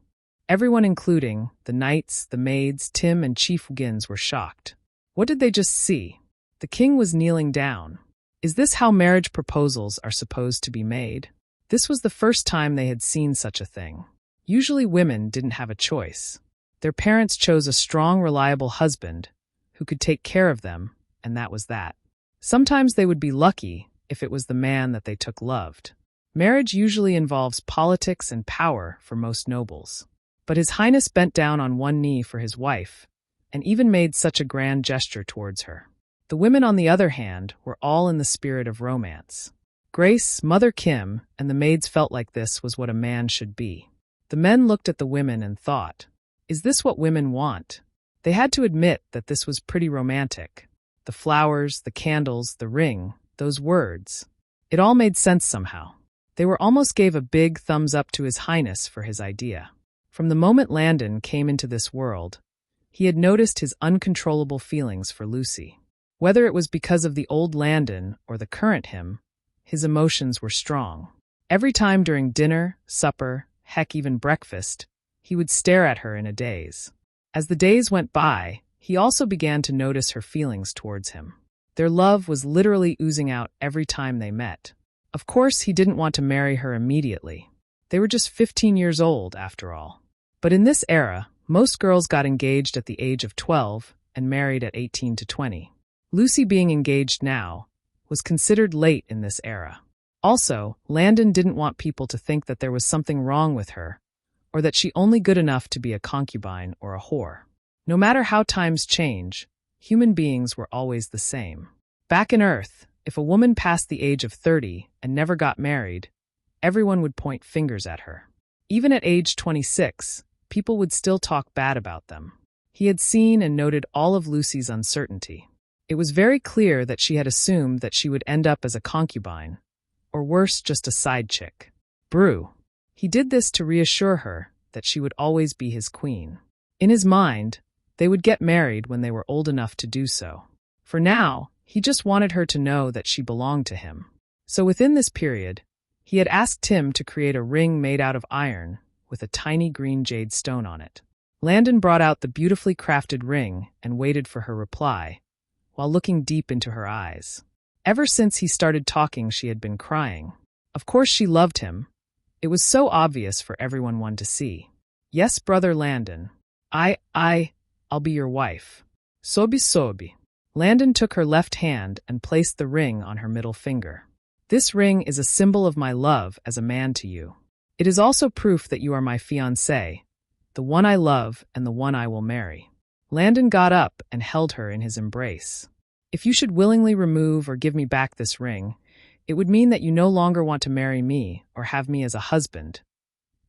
Everyone, including the knights, the maids, Tim, and Chief Wiggins, were shocked. What did they just see? The king was kneeling down. Is this how marriage proposals are supposed to be made? This was the first time they had seen such a thing. Usually women didn't have a choice. Their parents chose a strong, reliable husband who could take care of them, and that was that. Sometimes they would be lucky if it was the man that they took loved. Marriage usually involves politics and power for most nobles. But His Highness bent down on one knee for his wife, and even made such a grand gesture towards her. The women, on the other hand, were all in the spirit of romance. Grace, Mother Kim, and the maids felt like this was what a man should be. The men looked at the women and thought, is this what women want? They had to admit that this was pretty romantic. The flowers, the candles, the ring, those words. It all made sense somehow. They were almost gave a big thumbs up to His Highness for his idea. From the moment Landon came into this world, he had noticed his uncontrollable feelings for Lucy. Whether it was because of the old Landon or the current him, his emotions were strong. Every time during dinner, supper, heck even breakfast, he would stare at her in a daze. As the days went by, he also began to notice her feelings towards him. Their love was literally oozing out every time they met. Of course, he didn't want to marry her immediately. They were just 15 years old, after all. But in this era, most girls got engaged at the age of 12 and married at 18 to 20. Lucy being engaged now was considered late in this era. Also, Landon didn't want people to think that there was something wrong with her, or that she only good enough to be a concubine or a whore. No matter how times change, human beings were always the same. Back in Earth, if a woman passed the age of 30 and never got married, everyone would point fingers at her. Even at age 26, people would still talk bad about them. He had seen and noted all of Lucy's uncertainty. It was very clear that she had assumed that she would end up as a concubine, or worse, just a side chick. Brew. He did this to reassure her that she would always be his queen. In his mind, they would get married when they were old enough to do so. For now, he just wanted her to know that she belonged to him. So within this period, he had asked Tim to create a ring made out of iron with a tiny green jade stone on it. Landon brought out the beautifully crafted ring and waited for her reply, while looking deep into her eyes. Ever since he started talking, she had been crying. Of course she loved him. It was so obvious for everyone to see. Yes, brother Landon. I'll be your wife. Sobi. Landon took her left hand and placed the ring on her middle finger. This ring is a symbol of my love as a man to you. It is also proof that you are my fiancé, the one I love and the one I will marry. Landon got up and held her in his embrace. If you should willingly remove or give me back this ring, it would mean that you no longer want to marry me or have me as a husband.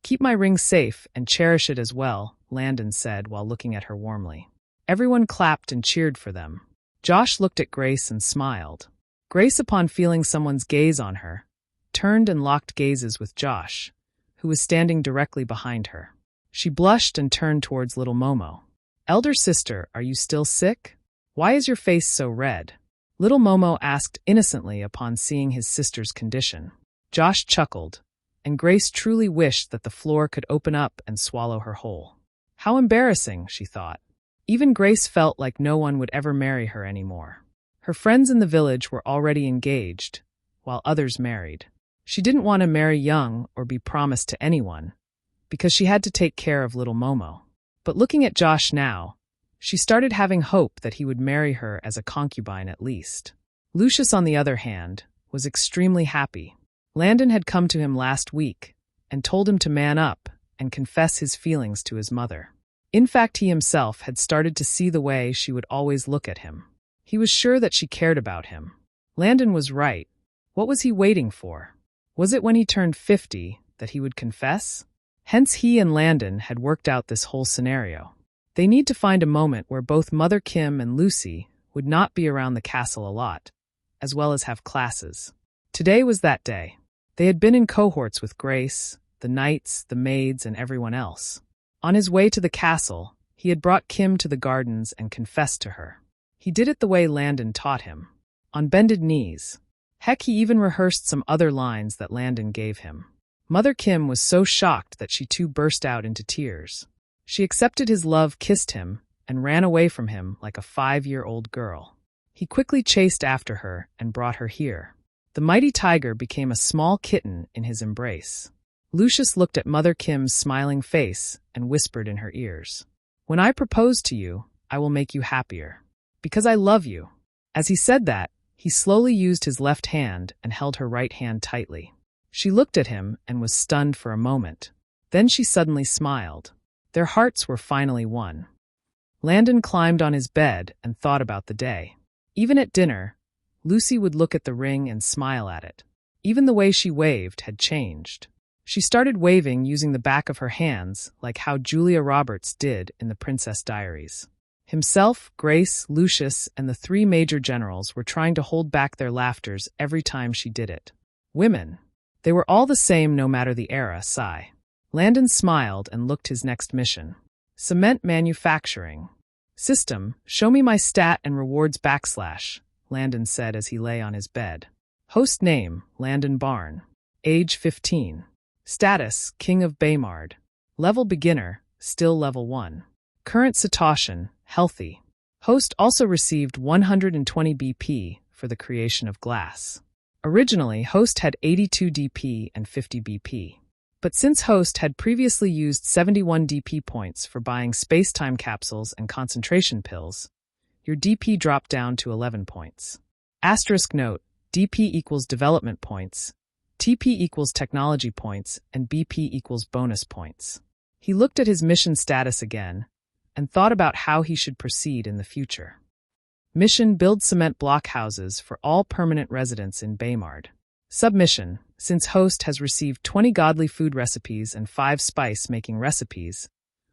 Keep my ring safe and cherish it as well, Landon said while looking at her warmly. Everyone clapped and cheered for them. Josh looked at Grace and smiled. Grace, upon feeling someone's gaze on her, turned and locked gazes with Josh, who was standing directly behind her. She blushed and turned towards little Momo. Elder sister, are you still sick? Why is your face so red? Little Momo asked innocently upon seeing his sister's condition. Josh chuckled, and Grace truly wished that the floor could open up and swallow her whole. How embarrassing, she thought. Even Grace felt like no one would ever marry her anymore. Her friends in the village were already engaged, while others married. She didn't want to marry young or be promised to anyone, because she had to take care of little Momo. But looking at Josh now, she started having hope that he would marry her as a concubine at least. Lucius, on the other hand, was extremely happy. Landon had come to him last week and told him to man up and confess his feelings to his mother. In fact, he himself had started to see the way she would always look at him. He was sure that she cared about him. Landon was right. What was he waiting for? Was it when he turned 50 that he would confess? Hence he and Landon had worked out this whole scenario. They need to find a moment where both Mother Kim and Lucy would not be around the castle a lot, as well as have classes. Today was that day. They had been in cohorts with Grace, the knights, the maids, and everyone else. On his way to the castle, he had brought Kim to the gardens and confessed to her. He did it the way Landon taught him, on bended knees. Heck, he even rehearsed some other lines that Landon gave him. Mother Kim was so shocked that she too burst out into tears. She accepted his love, kissed him, and ran away from him like a 5-year-old girl. He quickly chased after her and brought her here. The mighty tiger became a small kitten in his embrace. Lucius looked at Mother Kim's smiling face and whispered in her ears, "When I propose to you, I will make you happier. Because I love you." As he said that, he slowly used his left hand and held her right hand tightly. She looked at him and was stunned for a moment. Then she suddenly smiled. Their hearts were finally one. Landon climbed on his bed and thought about the day. Even at dinner, Lucy would look at the ring and smile at it. Even the way she waved had changed. She started waving using the back of her hands like how Julia Roberts did in the Princess Diaries. Himself, Grace, Lucius, and the 3 major generals were trying to hold back their laughters every time she did it. Women. They were all the same no matter the era, sigh. Landon smiled and looked his next mission. Cement manufacturing. System, show me my stat and rewards /, Landon said as he lay on his bed. Host name, Landon Barn. Age 15. Status, King of Baymard. Level beginner, still level 1. Current Satoshon, healthy. Host also received 120 BP for the creation of glass. Originally, Host had 82 DP and 50 BP. But since Host had previously used 71 DP points for buying space-time capsules and concentration pills, your DP dropped down to 11 points. Asterisk note, DP equals development points, TP equals technology points, and BP equals bonus points. He looked at his mission status again and thought about how he should proceed in the future. Mission: build cement block houses for all permanent residents in Baymard. Submission: since Host has received 20 godly food recipes and 5 spice-making recipes,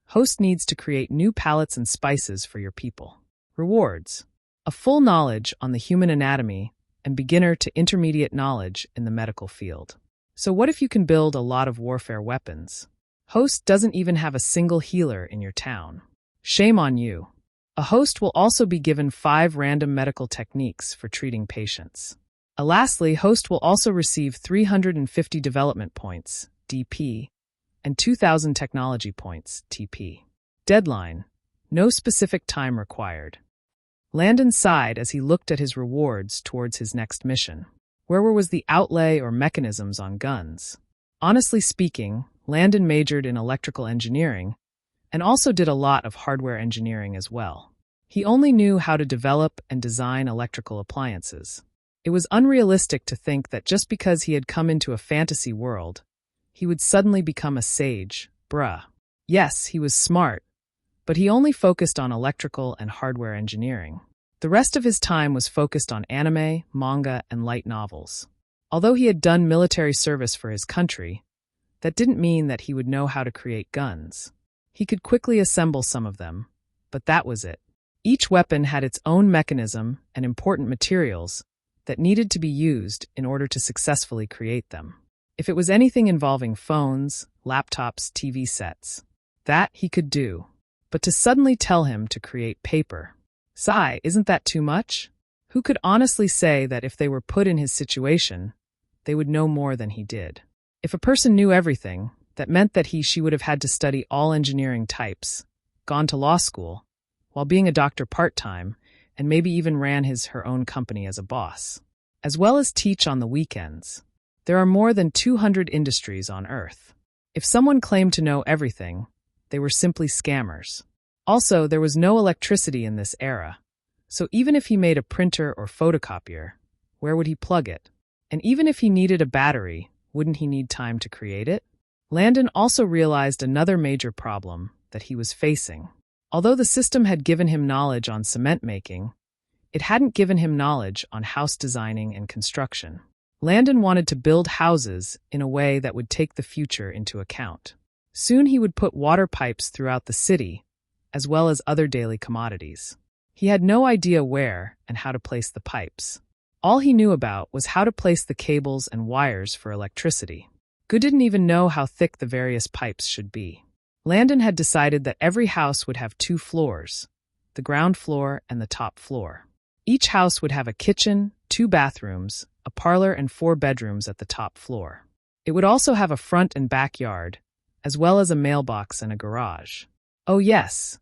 Host needs to create new palettes and spices for your people. Rewards: a full knowledge on the human anatomy and beginner to intermediate knowledge in the medical field. So what if you can build a lot of warfare weapons? Host doesn't even have a single healer in your town. Shame on you. A host will also be given 5 random medical techniques for treating patients. Lastly, Host will also receive 350 development points, DP, and 2,000 technology points, TP. Deadline: no specific time required. Landon sighed as he looked at his rewards towards his next mission. Where was the outlay or mechanisms on guns? Honestly speaking, Landon majored in electrical engineering and also did a lot of hardware engineering as well. He only knew how to develop and design electrical appliances. It was unrealistic to think that just because he had come into a fantasy world, he would suddenly become a sage, bruh. Yes, he was smart, but he only focused on electrical and hardware engineering. The rest of his time was focused on anime, manga, and light novels. Although he had done military service for his country, that didn't mean that he would know how to create guns. He could quickly assemble some of them, but that was it. Each weapon had its own mechanism and important materials that needed to be used in order to successfully create them. If it was anything involving phones, laptops, TV sets, that he could do. But to suddenly tell him to create paper, sigh, isn't that too much? Who could honestly say that if they were put in his situation, they would know more than he did? If a person knew everything, that meant that she would have had to study all engineering types, gone to law school, while being a doctor part-time, and maybe even ran her own company as a boss, as well as teach on the weekends. There are more than 200 industries on Earth. If someone claimed to know everything, they were simply scammers. Also, there was no electricity in this era, so even if he made a printer or photocopier, where would he plug it? And even if he needed a battery, wouldn't he need time to create it? Landon also realized another major problem that he was facing. Although the system had given him knowledge on cement making, it hadn't given him knowledge on house designing and construction. Landon wanted to build houses in a way that would take the future into account. Soon he would put water pipes throughout the city, as well as other daily commodities. He had no idea where and how to place the pipes. All he knew about was how to place the cables and wires for electricity. Good didn't even know how thick the various pipes should be. Landon had decided that every house would have 2 floors, the ground floor and the top floor. Each house would have a kitchen, 2 bathrooms, a parlor, and 4 bedrooms at the top floor. It would also have a front and backyard, as well as a mailbox and a garage. Oh yes,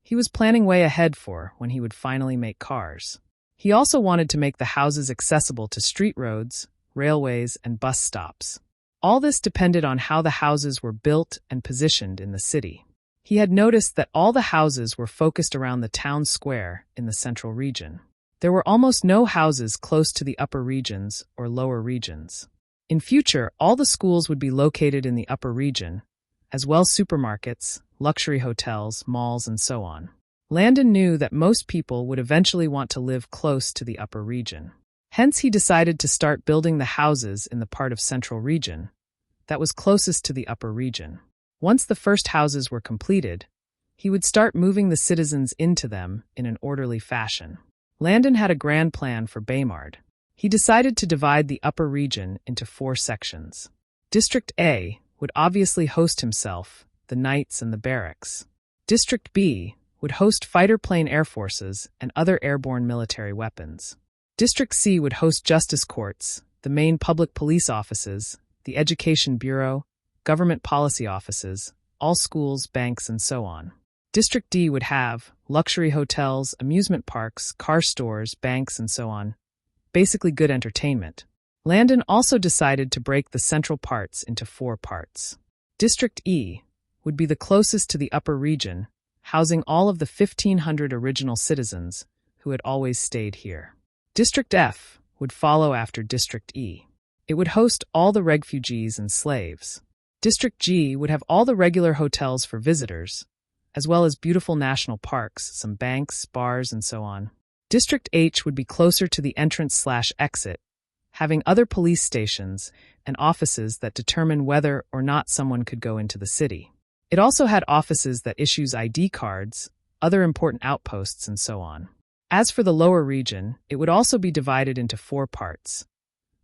he was planning way ahead for when he would finally make cars. He also wanted to make the houses accessible to street roads, railways, and bus stops. All this depended on how the houses were built and positioned in the city. He had noticed that all the houses were focused around the town square in the central region. There were almost no houses close to the upper regions or lower regions. In future, all the schools would be located in the upper region, as well as supermarkets, luxury hotels, malls, and so on. Landon knew that most people would eventually want to live close to the upper region. Hence, he decided to start building the houses in the part of central region that was closest to the upper region. Once the first houses were completed, he would start moving the citizens into them in an orderly fashion. Landon had a grand plan for Baymard. He decided to divide the upper region into 4 sections. District A would obviously host himself, the knights and the barracks. District B would host fighter plane air forces and other airborne military weapons. District C would host justice courts, the main public police offices, the education bureau, government policy offices, all schools, banks, and so on. District D would have luxury hotels, amusement parks, car stores, banks, and so on. Basically good entertainment. Landon also decided to break the central parts into 4 parts. District E would be the closest to the upper region, housing all of the 1,500 original citizens who had always stayed here. District F would follow after District E. It would host all the refugees and slaves. District G would have all the regular hotels for visitors, as well as beautiful national parks, some banks, bars, and so on. District H would be closer to the entrance/exit, having other police stations and offices that determine whether or not someone could go into the city. It also had offices that issues ID cards, other important outposts, and so on. As for the lower region, it would also be divided into 4 parts,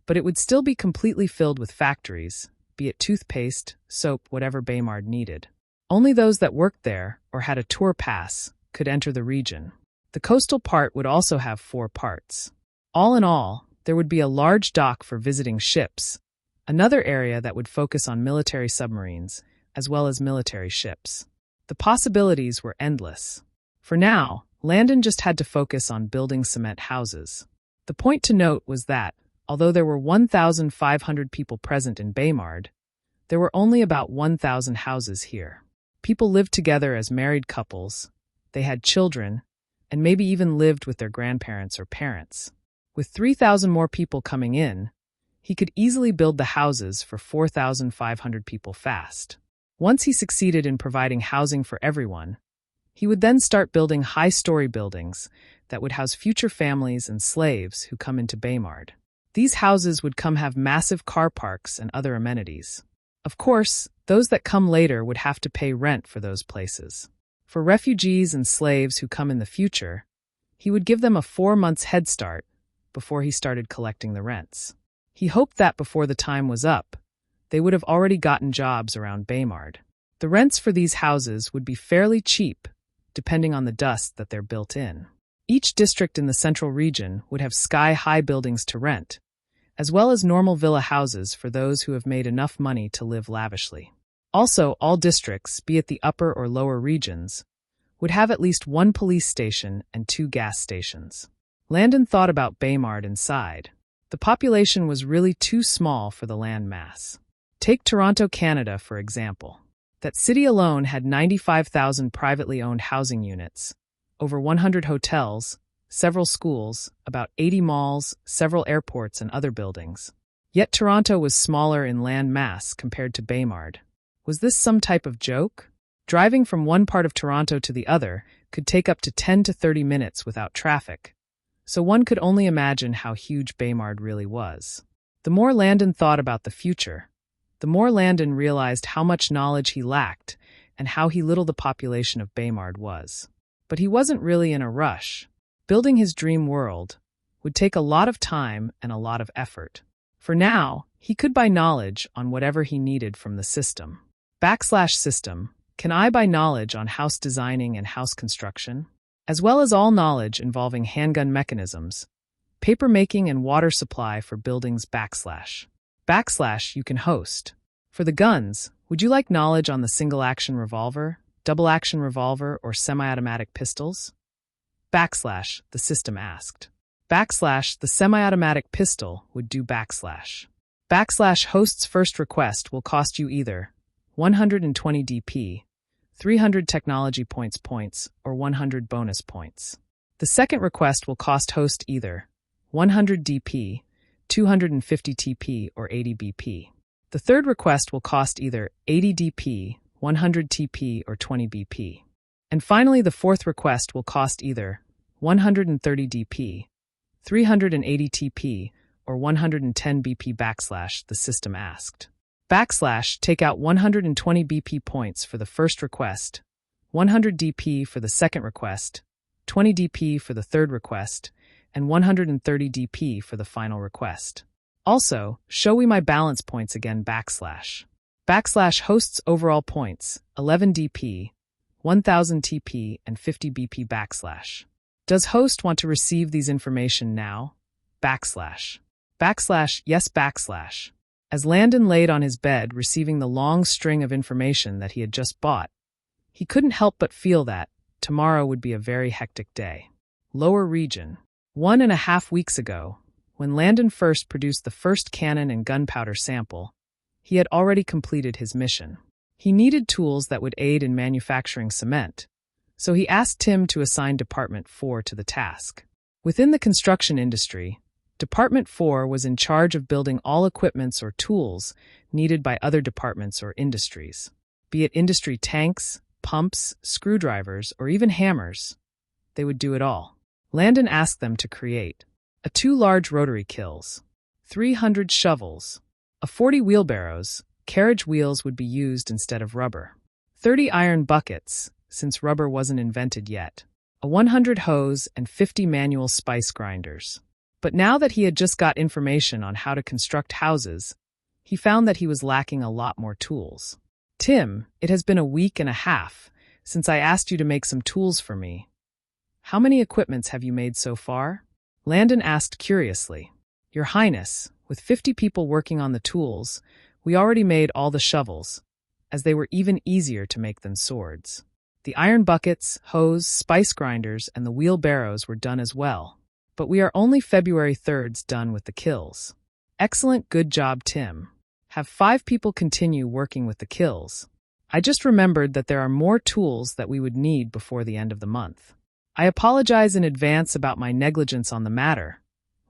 but it would still be completely filled with factories, be it toothpaste, soap, whatever Baymard needed. Only those that worked there or had a tour pass could enter the region. The coastal part would also have 4 parts. All in all, there would be a large dock for visiting ships, another area that would focus on military submarines, as well as military ships. The possibilities were endless. For now, Landon just had to focus on building cement houses. The point to note was that, although there were 1,500 people present in Baymard, there were only about 1,000 houses here. People lived together as married couples, they had children, and maybe even lived with their grandparents or parents. With 3,000 more people coming in, he could easily build the houses for 4,500 people fast. Once he succeeded in providing housing for everyone, he would then start building high-story buildings that would house future families and slaves who come into Baymard. These houses would come have massive car parks and other amenities. Of course, those that come later would have to pay rent for those places. For refugees and slaves who come in the future, he would give them a 4 months head start before he started collecting the rents. He hoped that before the time was up, they would have already gotten jobs around Baymard. The rents for these houses would be fairly cheap, depending on the dust that they're built in. Each district in the central region would have sky-high buildings to rent, as well as normal villa houses for those who have made enough money to live lavishly. Also, all districts, be it the upper or lower regions, would have at least 1 police station and 2 gas stations. Landon thought about Baymard and sighed. The population was really too small for the land mass. Take Toronto, Canada, for example. That city alone had 95,000 privately owned housing units, over 100 hotels, several schools, about 80 malls, several airports, and other buildings. Yet Toronto was smaller in land mass compared to Baymard. Was this some type of joke? Driving from one part of Toronto to the other could take up to 10 to 30 minutes without traffic, so one could only imagine how huge Baymard really was. The more Landon thought about the future, the more Landon realized how much knowledge he lacked and how little the population of Baymard was. But he wasn't really in a rush. Building his dream world would take a lot of time and a lot of effort. For now, he could buy knowledge on whatever he needed from the system. /system, can I buy knowledge on house designing and house construction? As well as all knowledge involving handgun mechanisms, paper making and water supply for buildings /. You can host. For the guns, would you like knowledge on the single-action revolver, double-action revolver, or semi-automatic pistols? /, the system asked. /, the semi-automatic pistol would do /. Host's first request will cost you either 120 DP, 300 technology points, or 100 bonus points. The second request will cost host either 100 DP, 250 TP, or 80 BP. The third request will cost either 80 DP, 100 TP, or 20 BP. And finally, the fourth request will cost either 130 DP, 380 TP, or 110 BP /, the system asked. Take out 120 BP points for the first request, 100 DP for the second request, 20 DP for the third request, and 130 DP for the final request. Also, show me my balance points again /. Hosts overall points, 11 DP, 1000 TP, and 50 BP /. Does host want to receive these information now? /. Yes /. As Landon laid on his bed receiving the long string of information that he had just bought, he couldn't help but feel that tomorrow would be a very hectic day. Lower region. 1.5 weeks ago, when Landon first produced the first cannon and gunpowder sample, he had already completed his mission. He needed tools that would aid in manufacturing cement, so he asked Tim to assign Department 4 to the task. Within the construction industry, Department 4 was in charge of building all equipments or tools needed by other departments or industries. Be it industry tanks, pumps, screwdrivers, or even hammers, they would do it all. Landon asked them to create 2 large rotary kilns, 300 shovels, 40 wheelbarrows, carriage wheels would be used instead of rubber, 30 iron buckets, since rubber wasn't invented yet, 100 hoes, and 50 manual spice grinders. But now that he had just got information on how to construct houses, he found that he was lacking a lot more tools. Tim, it has been 1.5 weeks since I asked you to make some tools for me. How many equipments have you made so far? Landon asked curiously. Your Highness, with 50 people working on the tools, we already made all the shovels, as they were even easier to make than swords. The iron buckets, hoes, spice grinders, and the wheelbarrows were done as well. But we are only February 3rd done with the kills. Excellent, good job, Tim. Have 5 people continue working with the kills. I just remembered that there are more tools that we would need before the end of the month. I apologize in advance about my negligence on the matter,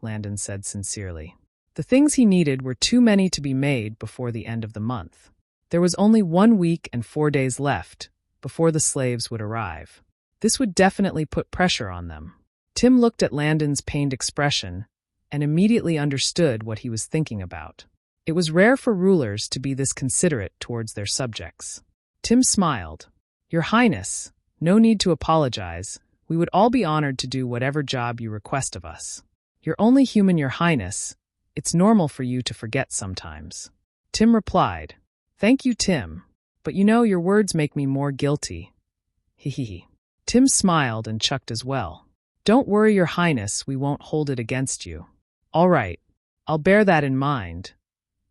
Landon said sincerely. The things he needed were too many to be made before the end of the month. There was only 1 week and 4 days left before the slaves would arrive. This would definitely put pressure on them. Tim looked at Landon's pained expression and immediately understood what he was thinking about. It was rare for rulers to be this considerate towards their subjects. Tim smiled. Your Highness, no need to apologize. We would all be honored to do whatever job you request of us. You're only human, Your Highness. It's normal for you to forget sometimes. Tim replied. Thank you, Tim. But you know, your words make me more guilty. Hee. Tim smiled and chuckled as well. Don't worry, Your Highness, we won't hold it against you. All right, I'll bear that in mind.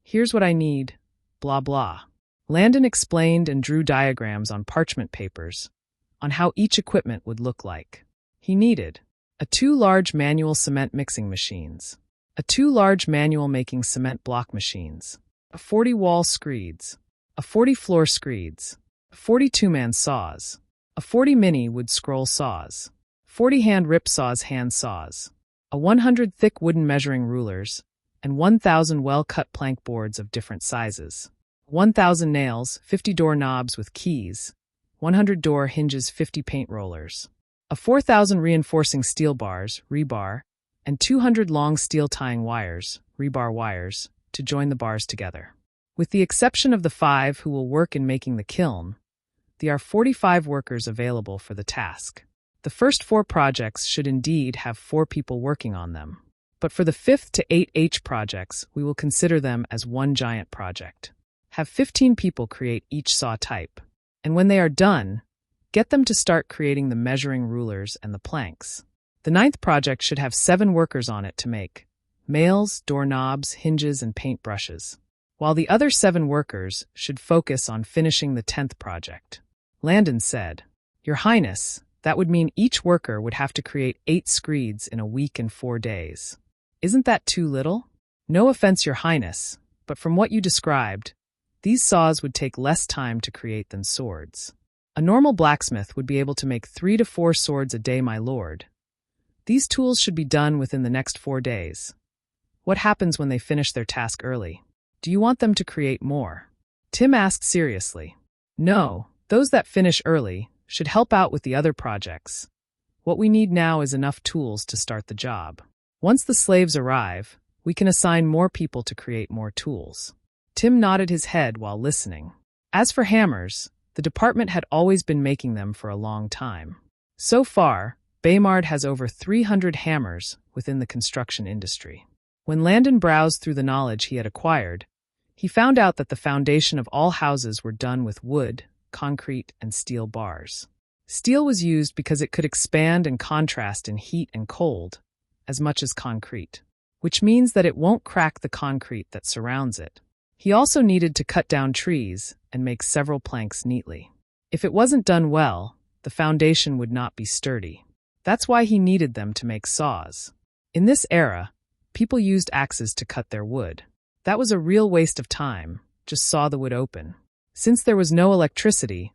Here's what I need, blah blah. Landon explained and drew diagrams on parchment papers on how each equipment would look like. He needed 2 large manual cement mixing machines, 2 large manual making cement block machines, 40 wall screeds, 40 floor screeds, 40 2-man saws, 40 mini wood scroll saws, 40 hand rip saws hand saws, 100 thick wooden measuring rulers, and 1,000 well-cut plank boards of different sizes, 1,000 nails, 50 door knobs with keys, 100 door hinges, 50 paint rollers, 4,000 reinforcing steel bars, rebar, and 200 long steel tying wires, rebar wires, to join the bars together. With the exception of the 5 who will work in making the kiln, there are 45 workers available for the task. The first 4 projects should indeed have 4 people working on them. But for the 5th to 8H projects, we will consider them as one giant project. Have 15 people create each saw type. And when they are done, get them to start creating the measuring rulers and the planks. The 9th project should have 7 workers on it to make nails, doorknobs, hinges, and paint brushes, while the other 7 workers should focus on finishing the 10th project. Landon said, Your Highness, that would mean each worker would have to create 8 screeds in a week and 4 days. Isn't that too little? No offense, Your Highness, but from what you described, these saws would take less time to create than swords. A normal blacksmith would be able to make 3 to 4 swords a day, my lord. These tools should be done within the next 4 days. What happens when they finish their task early? Do you want them to create more? Tim asked seriously. No, those that finish early should help out with the other projects. What we need now is enough tools to start the job. Once the slaves arrive, we can assign more people to create more tools. Tim nodded his head while listening. As for hammers, the department had always been making them for a long time. So far, Baymard has over 300 hammers within the construction industry. When Landon browsed through the knowledge he had acquired, he found out that the foundation of all houses were done with wood, concrete, and steel bars. Steel was used because it could expand and contrast in heat and cold, as much as concrete, which means that it won't crack the concrete that surrounds it. He also needed to cut down trees and make several planks neatly. If it wasn't done well, the foundation would not be sturdy. That's why he needed them to make saws. In this era, people used axes to cut their wood. That was a real waste of time, just saw the wood open. Since there was no electricity,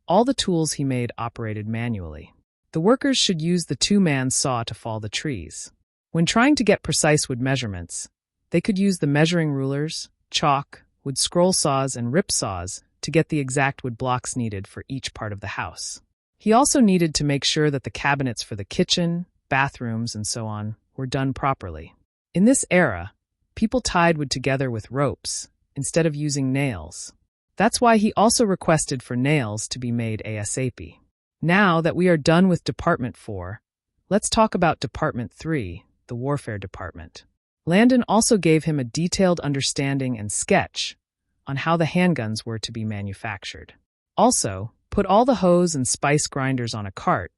all the tools he made operated manually. The workers should use the two-man saw to fall the trees. When trying to get precise wood measurements, they could use the measuring rulers, chalk, wood scroll saws, and rip saws to get the exact wood blocks needed for each part of the house. He also needed to make sure that the cabinets for the kitchen, bathrooms, and so on were done properly. In this era, people tied wood together with ropes instead of using nails. That's why he also requested for nails to be made ASAP. Now that we are done with Department 4, let's talk about Department 3, the Warfare Department. Landon also gave him a detailed understanding and sketch on how the handguns were to be manufactured. Also, put all the hose and spice grinders on a cart.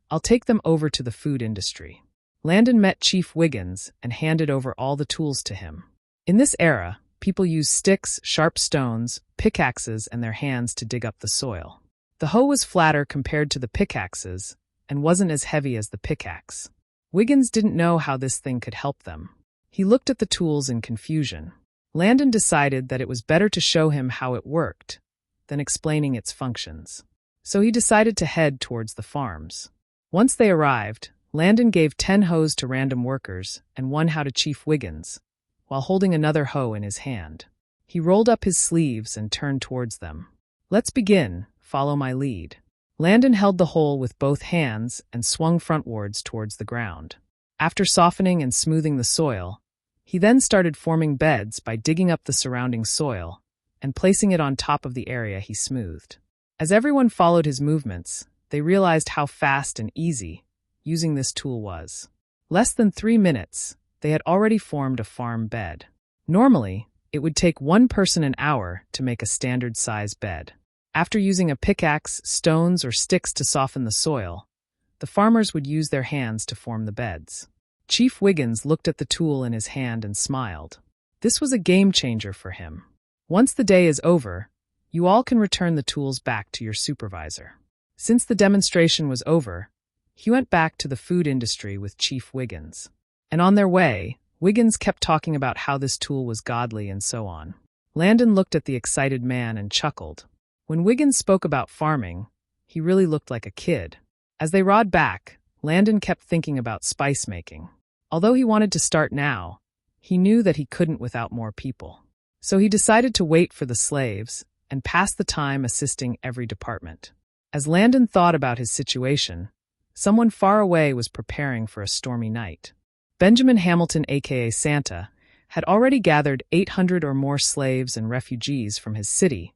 I'll take them over to the food industry. Landon met Chief Wiggins and handed over all the tools to him. In this era, people used sticks, sharp stones, pickaxes, and their hands to dig up the soil. The hoe was flatter compared to the pickaxes and wasn't as heavy as the pickaxe. Wiggins didn't know how this thing could help them. He looked at the tools in confusion. Landon decided that it was better to show him how it worked than explaining its functions. So he decided to head towards the farms. Once they arrived, Landon gave 10 hoes to random workers and 1 hoe to Chief Wiggins, while holding another hoe in his hand. He rolled up his sleeves and turned towards them. Let's begin. Follow my lead. Landon held the hole with both hands and swung frontwards towards the ground. After softening and smoothing the soil, he then started forming beds by digging up the surrounding soil and placing it on top of the area he smoothed. As everyone followed his movements, they realized how fast and easy using this tool was. Less than 3 minutes, they had already formed a farm bed. Normally, it would take 1 person an hour to make a standard-size bed. After using a pickaxe, stones, or sticks to soften the soil, the farmers would use their hands to form the beds. Chief Wiggins looked at the tool in his hand and smiled. This was a game-changer for him. Once the day is over, you all can return the tools back to your supervisor. Since the demonstration was over, he went back to the food industry with Chief Wiggins. And on their way, Wiggins kept talking about how this tool was godly and so on. Landon looked at the excited man and chuckled. When Wiggins spoke about farming, he really looked like a kid. As they rode back, Landon kept thinking about spice making. Although he wanted to start now, he knew that he couldn't without more people. So he decided to wait for the slaves and pass the time assisting every department. As Landon thought about his situation, someone far away was preparing for a stormy night. Benjamin Hamilton, aka Santa, had already gathered 800 or more slaves and refugees from his city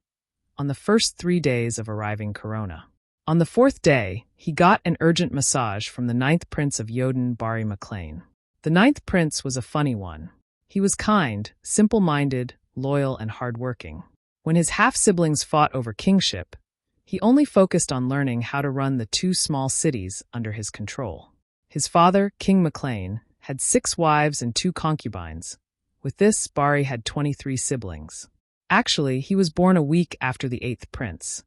on the first 3 days of arriving Corona. On the 4th day, he got an urgent massage from the 9th Prince of Yoden, Barry McLean. The 9th Prince was a funny one. He was kind, simple-minded, loyal, and hard-working. When his half-siblings fought over kingship, he only focused on learning how to run the 2 small cities under his control. His father, King McLean, had 6 wives and 2 concubines. With this, Barry had 23 siblings. Actually, he was born a week after the 8th prince,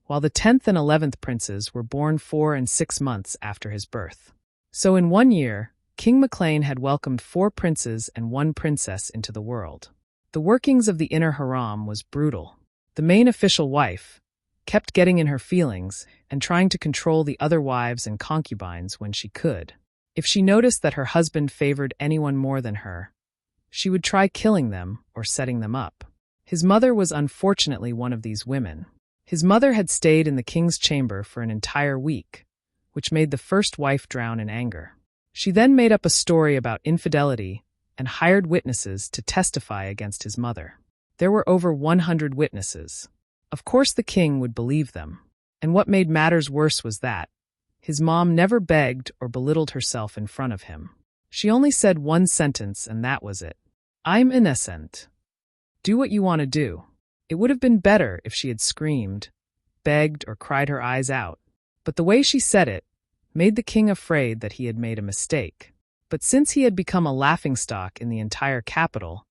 while the 10th and 11th princes were born 4 and 6 months after his birth. So in 1 year, King McLean had welcomed 4 princes and 1 princess into the world. The workings of the inner harem was brutal. The main official wife kept getting in her feelings and trying to control the other wives and concubines when she could. If she noticed that her husband favored anyone more than her, she would try killing them or setting them up. His mother was unfortunately one of these women. His mother had stayed in the king's chamber for an entire week, which made the first wife drown in anger. She then made up a story about infidelity and hired witnesses to testify against his mother. There were over 100 witnesses. Of course the king would believe them. And what made matters worse was that, His mom never begged or belittled herself in front of him. She only said one sentence, and that was it. I'm innocent. Do what you want to do. It would have been better if she had screamed, begged, or cried her eyes out. But the way she said it made the king afraid that he had made a mistake. But since he had become a laughingstock in the entire capital,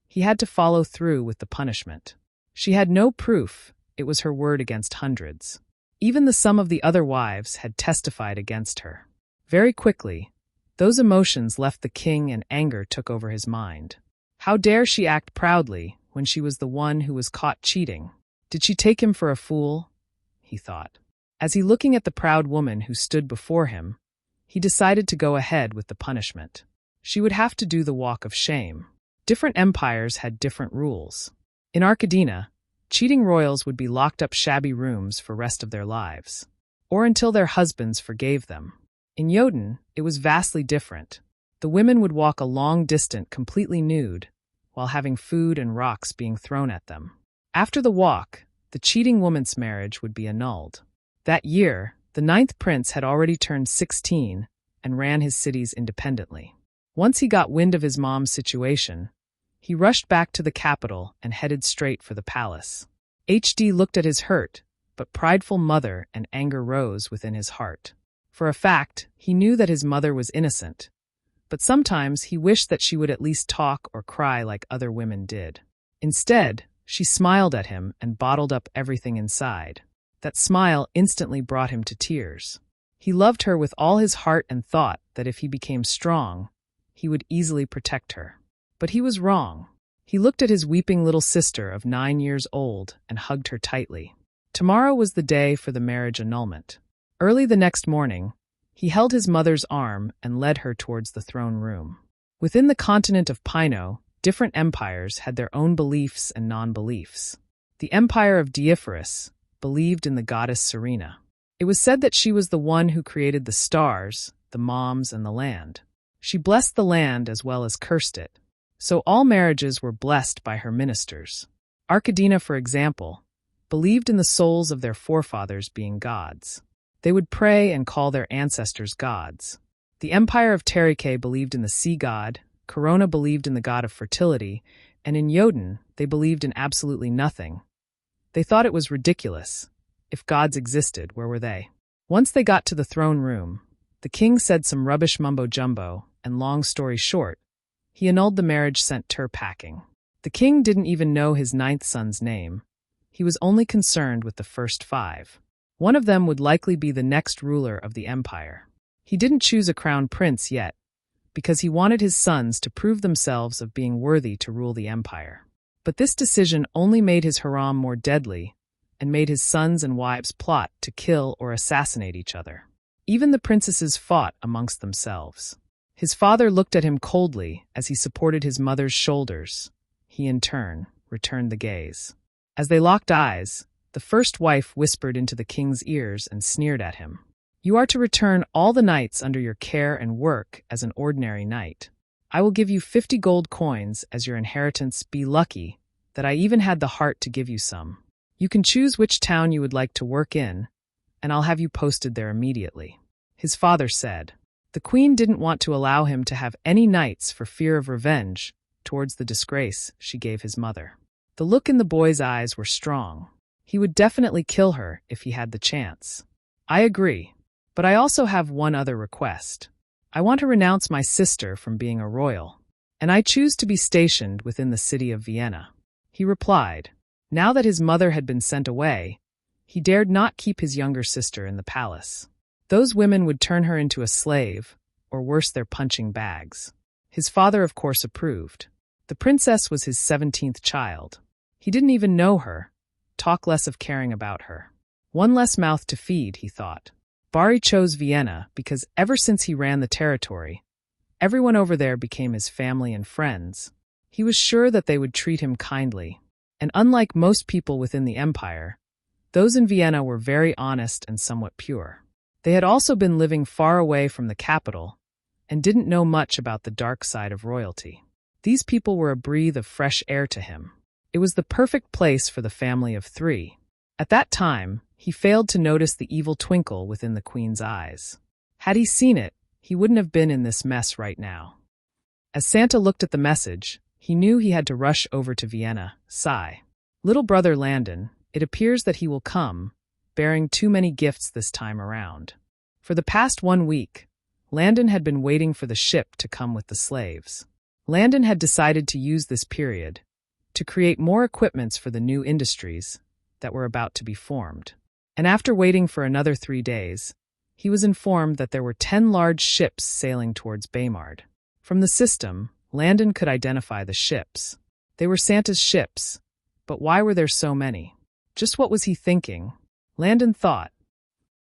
he had to follow through with the punishment. She had no proof. It was her word against hundreds. Even some of the other wives had testified against her. Very quickly, those emotions left the king and anger took over his mind. How dare she act proudly when she was the one who was caught cheating? Did she take him for a fool? He thought. As he looking at the proud woman who stood before him, he decided to go ahead with the punishment. She would have to do the walk of shame. Different empires had different rules. In Arcadina, cheating royals would be locked up shabby rooms for rest of their lives, or until their husbands forgave them. In Jotun, it was vastly different. The women would walk a long distance completely nude, while having food and rocks being thrown at them. After the walk, the cheating woman's marriage would be annulled. That year, the 9th prince had already turned 16 and ran his cities independently. Once he got wind of his mom's situation, he rushed back to the capital and headed straight for the palace. HD looked at his hurt, but prideful mother, and anger rose within his heart. For a fact, he knew that his mother was innocent, but sometimes he wished that she would at least talk or cry like other women did. Instead, she smiled at him and bottled up everything inside. That smile instantly brought him to tears. He loved her with all his heart and thought that if he became strong, he would easily protect her. But he was wrong. He looked at his weeping little sister of 9 years old and hugged her tightly. Tomorrow was the day for the marriage annulment. Early the next morning, he held his mother's arm and led her towards the throne room. Within the continent of Pino, different empires had their own beliefs and non-beliefs. The empire of Deiferus believed in the goddess Serena. It was said that she was the one who created the stars, the moms, and the land. She blessed the land as well as cursed it. So all marriages were blessed by her ministers. Arcadina, for example, believed in the souls of their forefathers being gods. They would pray and call their ancestors gods. The empire of Terike believed in the sea god, Corona believed in the god of fertility, and in Jotun, they believed in absolutely nothing. They thought it was ridiculous. If gods existed, where were they? Once they got to the throne room, the king said some rubbish mumbo-jumbo, and long story short, he annulled the marriage, sent her packing. The king didn't even know his 9th son's name. He was only concerned with the first 5. One of them would likely be the next ruler of the empire. He didn't choose a crown prince yet, because he wanted his sons to prove themselves of being worthy to rule the empire. But this decision only made his harem more deadly and made his sons and wives plot to kill or assassinate each other. Even the princesses fought amongst themselves. His father looked at him coldly as he supported his mother's shoulders. He, in turn, returned the gaze. As they locked eyes, the first wife whispered into the king's ears and sneered at him. "You are to return all the knights under your care and work as an ordinary knight. I will give you 50 gold coins as your inheritance. Be lucky that I even had the heart to give you some. You can choose which town you would like to work in, and I'll have you posted there immediately," his father said. The queen didn't want to allow him to have any knights for fear of revenge towards the disgrace she gave his mother. The look in the boy's eyes were strong. He would definitely kill her if he had the chance. "I agree, but I also have one other request. I want to renounce my sister from being a royal, and I choose to be stationed within the city of Vienna," he replied. Now that his mother had been sent away, he dared not keep his younger sister in the palace. Those women would turn her into a slave, or worse, their punching bags. His father, of course, approved. The princess was his 17th child. He didn't even know her, talk less of caring about her. One less mouth to feed, he thought. Bari chose Vienna because ever since he ran the territory, everyone over there became his family and friends. He was sure that they would treat him kindly. And unlike most people within the empire, those in Vienna were very honest and somewhat pure. They had also been living far away from the capital and didn't know much about the dark side of royalty. These people were a breath of fresh air to him. It was the perfect place for the family of 3. At that time, he failed to notice the evil twinkle within the queen's eyes. Had he seen it, he wouldn't have been in this mess right now. As Santa looked at the message, he knew he had to rush over to Vienna. Sigh. Little brother Landon, it appears that he will come, bearing too many gifts this time around. For the past 1 week, Landon had been waiting for the ship to come with the slaves. Landon had decided to use this period to create more equipments for the new industries that were about to be formed. And after waiting for another 3 days, he was informed that there were 10 large ships sailing towards Baymard. From the system, Landon could identify the ships. They were Santa's ships, but why were there so many? Just what was he thinking? Landon thought.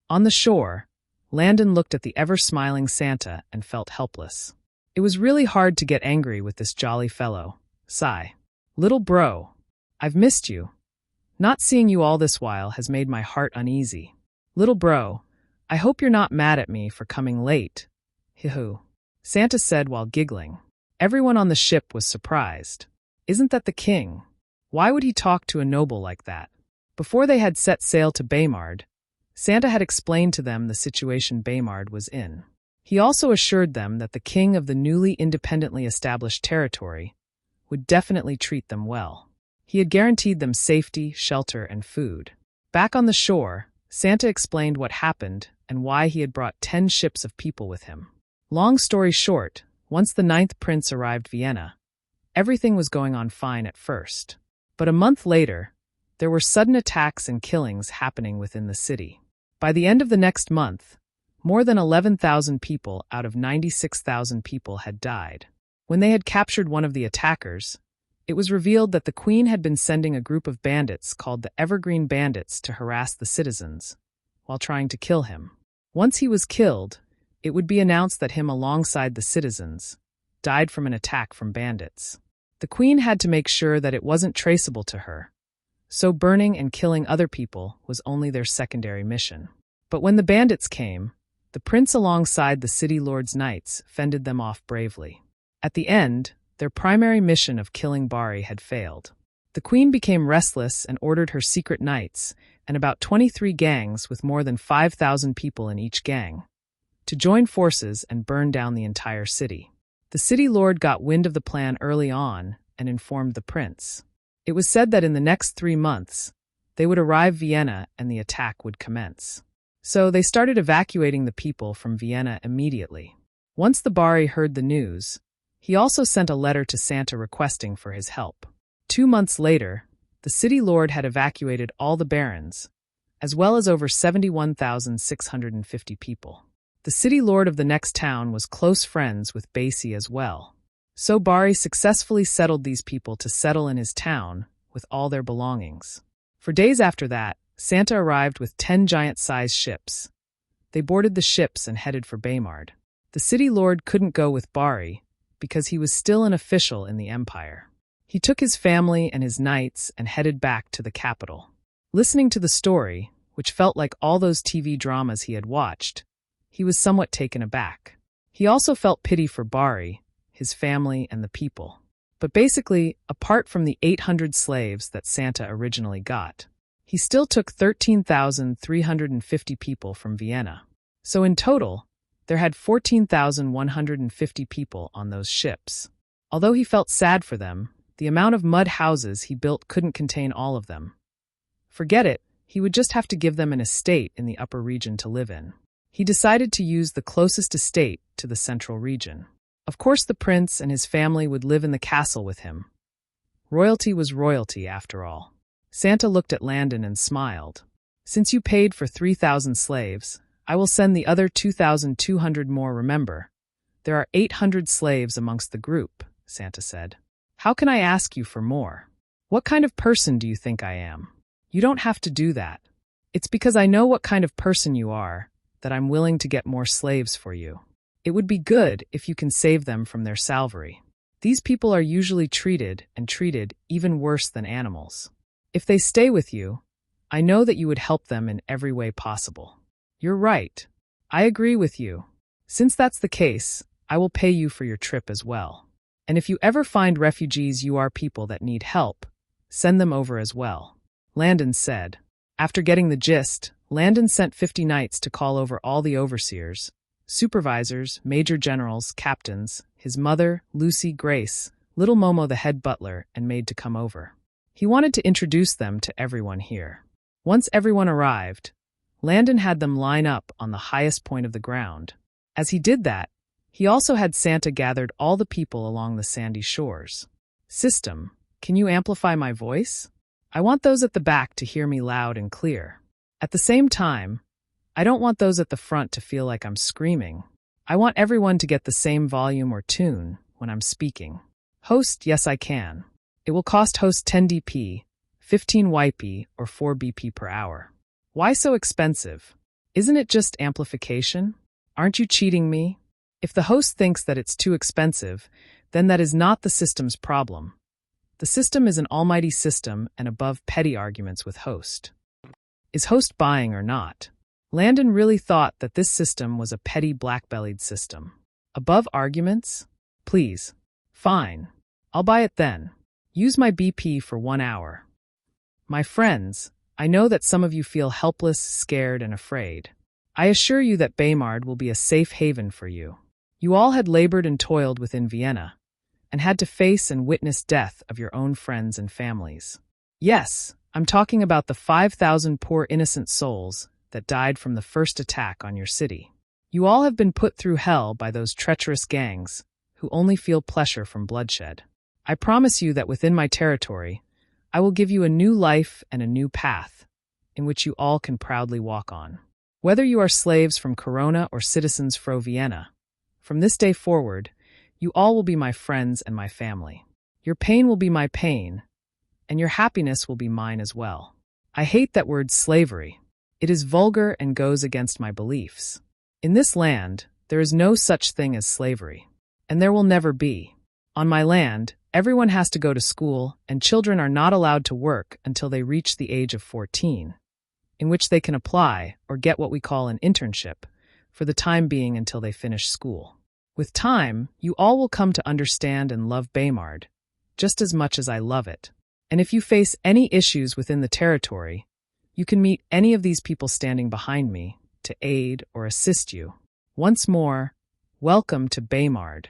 On the shore, Landon looked at the ever-smiling Santa and felt helpless. It was really hard to get angry with this jolly fellow. Sigh. Little bro, I've missed you. Not seeing you all this while has made my heart uneasy. Little bro, I hope you're not mad at me for coming late. Hee-hoo. Santa said while giggling. Everyone on the ship was surprised. Isn't that the king? Why would he talk to a noble like that? Before they had set sail to Baymard, Santa had explained to them the situation Baymard was in. He also assured them that the king of the newly independently established territory would definitely treat them well. He had guaranteed them safety, shelter, and food. Back on the shore, Santa explained what happened and why he had brought 10 ships of people with him. Long story short, once the 9th prince arrived Vienna, everything was going on fine at first. But a month later, there were sudden attacks and killings happening within the city. By the end of the next month, more than 11,000 people out of 96,000 people had died. When they had captured one of the attackers, it was revealed that the queen had been sending a group of bandits called the Evergreen Bandits to harass the citizens, while trying to kill him. Once he was killed, it would be announced that him alongside the citizens died from an attack from bandits. The queen had to make sure that it wasn't traceable to her, so burning and killing other people was only their secondary mission. But when the bandits came, the prince alongside the city lord's knights fended them off bravely. At the end, their primary mission of killing Bari had failed. The queen became restless and ordered her secret knights, and about 23 gangs with more than 5,000 people in each gang, to join forces and burn down the entire city. The city lord got wind of the plan early on and informed the prince. It was said that in the next 3 months, they would arrive Vienna and the attack would commence. So they started evacuating the people from Vienna immediately. Once the Bari heard the news, he also sent a letter to Santa requesting for his help. 2 months later, the city lord had evacuated all the barons, as well as over 71,650 people. The city lord of the next town was close friends with Basie as well. So Bari successfully settled these people to settle in his town with all their belongings. For days after that, Santa arrived with 10 giant-sized ships. They boarded the ships and headed for Baymard. The city lord couldn't go with Bari because he was still an official in the empire. He took his family and his knights and headed back to the capital. Listening to the story, which felt like all those TV dramas he had watched, he was somewhat taken aback. He also felt pity for Bari, his family, and the people. But basically, apart from the 800 slaves that Santa originally got, he still took 13,350 people from Vienna. So in total, there had 14,150 people on those ships. Although he felt sad for them, the amount of mud houses he built couldn't contain all of them. Forget it, he would just have to give them an estate in the upper region to live in. He decided to use the closest estate to the central region. Of course, the prince and his family would live in the castle with him. Royalty was royalty, after all. Santa looked at Landon and smiled. Since you paid for 3,000 slaves, I will send the other 2,200 more. Remember, there are 800 slaves amongst the group, Santa said. How can I ask you for more? What kind of person do you think I am? You don't have to do that. It's because I know what kind of person you are that I'm willing to get more slaves for you. It would be good if you can save them from their salvary. These people are usually treated even worse than animals. If they stay with you, I know that you would help them in every way possible. You're right. I agree with you. Since that's the case, I will pay you for your trip as well. And if you ever find refugees people that need help, send them over as well. Landon said. After getting the gist, Landon sent 50 knights to call over all the overseers, supervisors, major generals, captains, his mother, Lucy, Grace, little Momo the head butler, and maid to come over. He wanted to introduce them to everyone here. Once everyone arrived, Landon had them line up on the highest point of the ground. As he did that, he also had Santa gathered all the people along the sandy shores. System, can you amplify my voice? I want those at the back to hear me loud and clear. At the same time, I don't want those at the front to feel like I'm screaming. I want everyone to get the same volume or tune when I'm speaking. Host, yes I can. It will cost host 10 DP, 15 YP, or 4 BP per hour. Why so expensive? Isn't it just amplification? Aren't you cheating me? If the host thinks that it's too expensive, then that is not the system's problem. The system is an almighty system and above petty arguments with host. Is host buying or not? Landon really thought that this system was a petty black-bellied system. Above arguments? Please. Fine. I'll buy it then. Use my BP for 1 hour. My friends, I know that some of you feel helpless, scared, and afraid. I assure you that Baymard will be a safe haven for you. You all had labored and toiled within Vienna, and had to face and witness death of your own friends and families. Yes, I'm talking about the 5,000 poor innocent souls that died from the first attack on your city. You all have been put through hell by those treacherous gangs who only feel pleasure from bloodshed. I promise you that within my territory, I will give you a new life and a new path, in which you all can proudly walk on. Whether you are slaves from Corona or citizens fro Vienna, from this day forward, you all will be my friends and my family. Your pain will be my pain, and your happiness will be mine as well. I hate that word slavery. It is vulgar and goes against my beliefs. In this land, there is no such thing as slavery, and there will never be. On my land, everyone has to go to school, and children are not allowed to work until they reach the age of 14, in which they can apply or get what we call an internship, for the time being until they finish school. With time, you all will come to understand and love Baymard, just as much as I love it. And if you face any issues within the territory, you can meet any of these people standing behind me to aid or assist you. Once more, welcome to Baymard.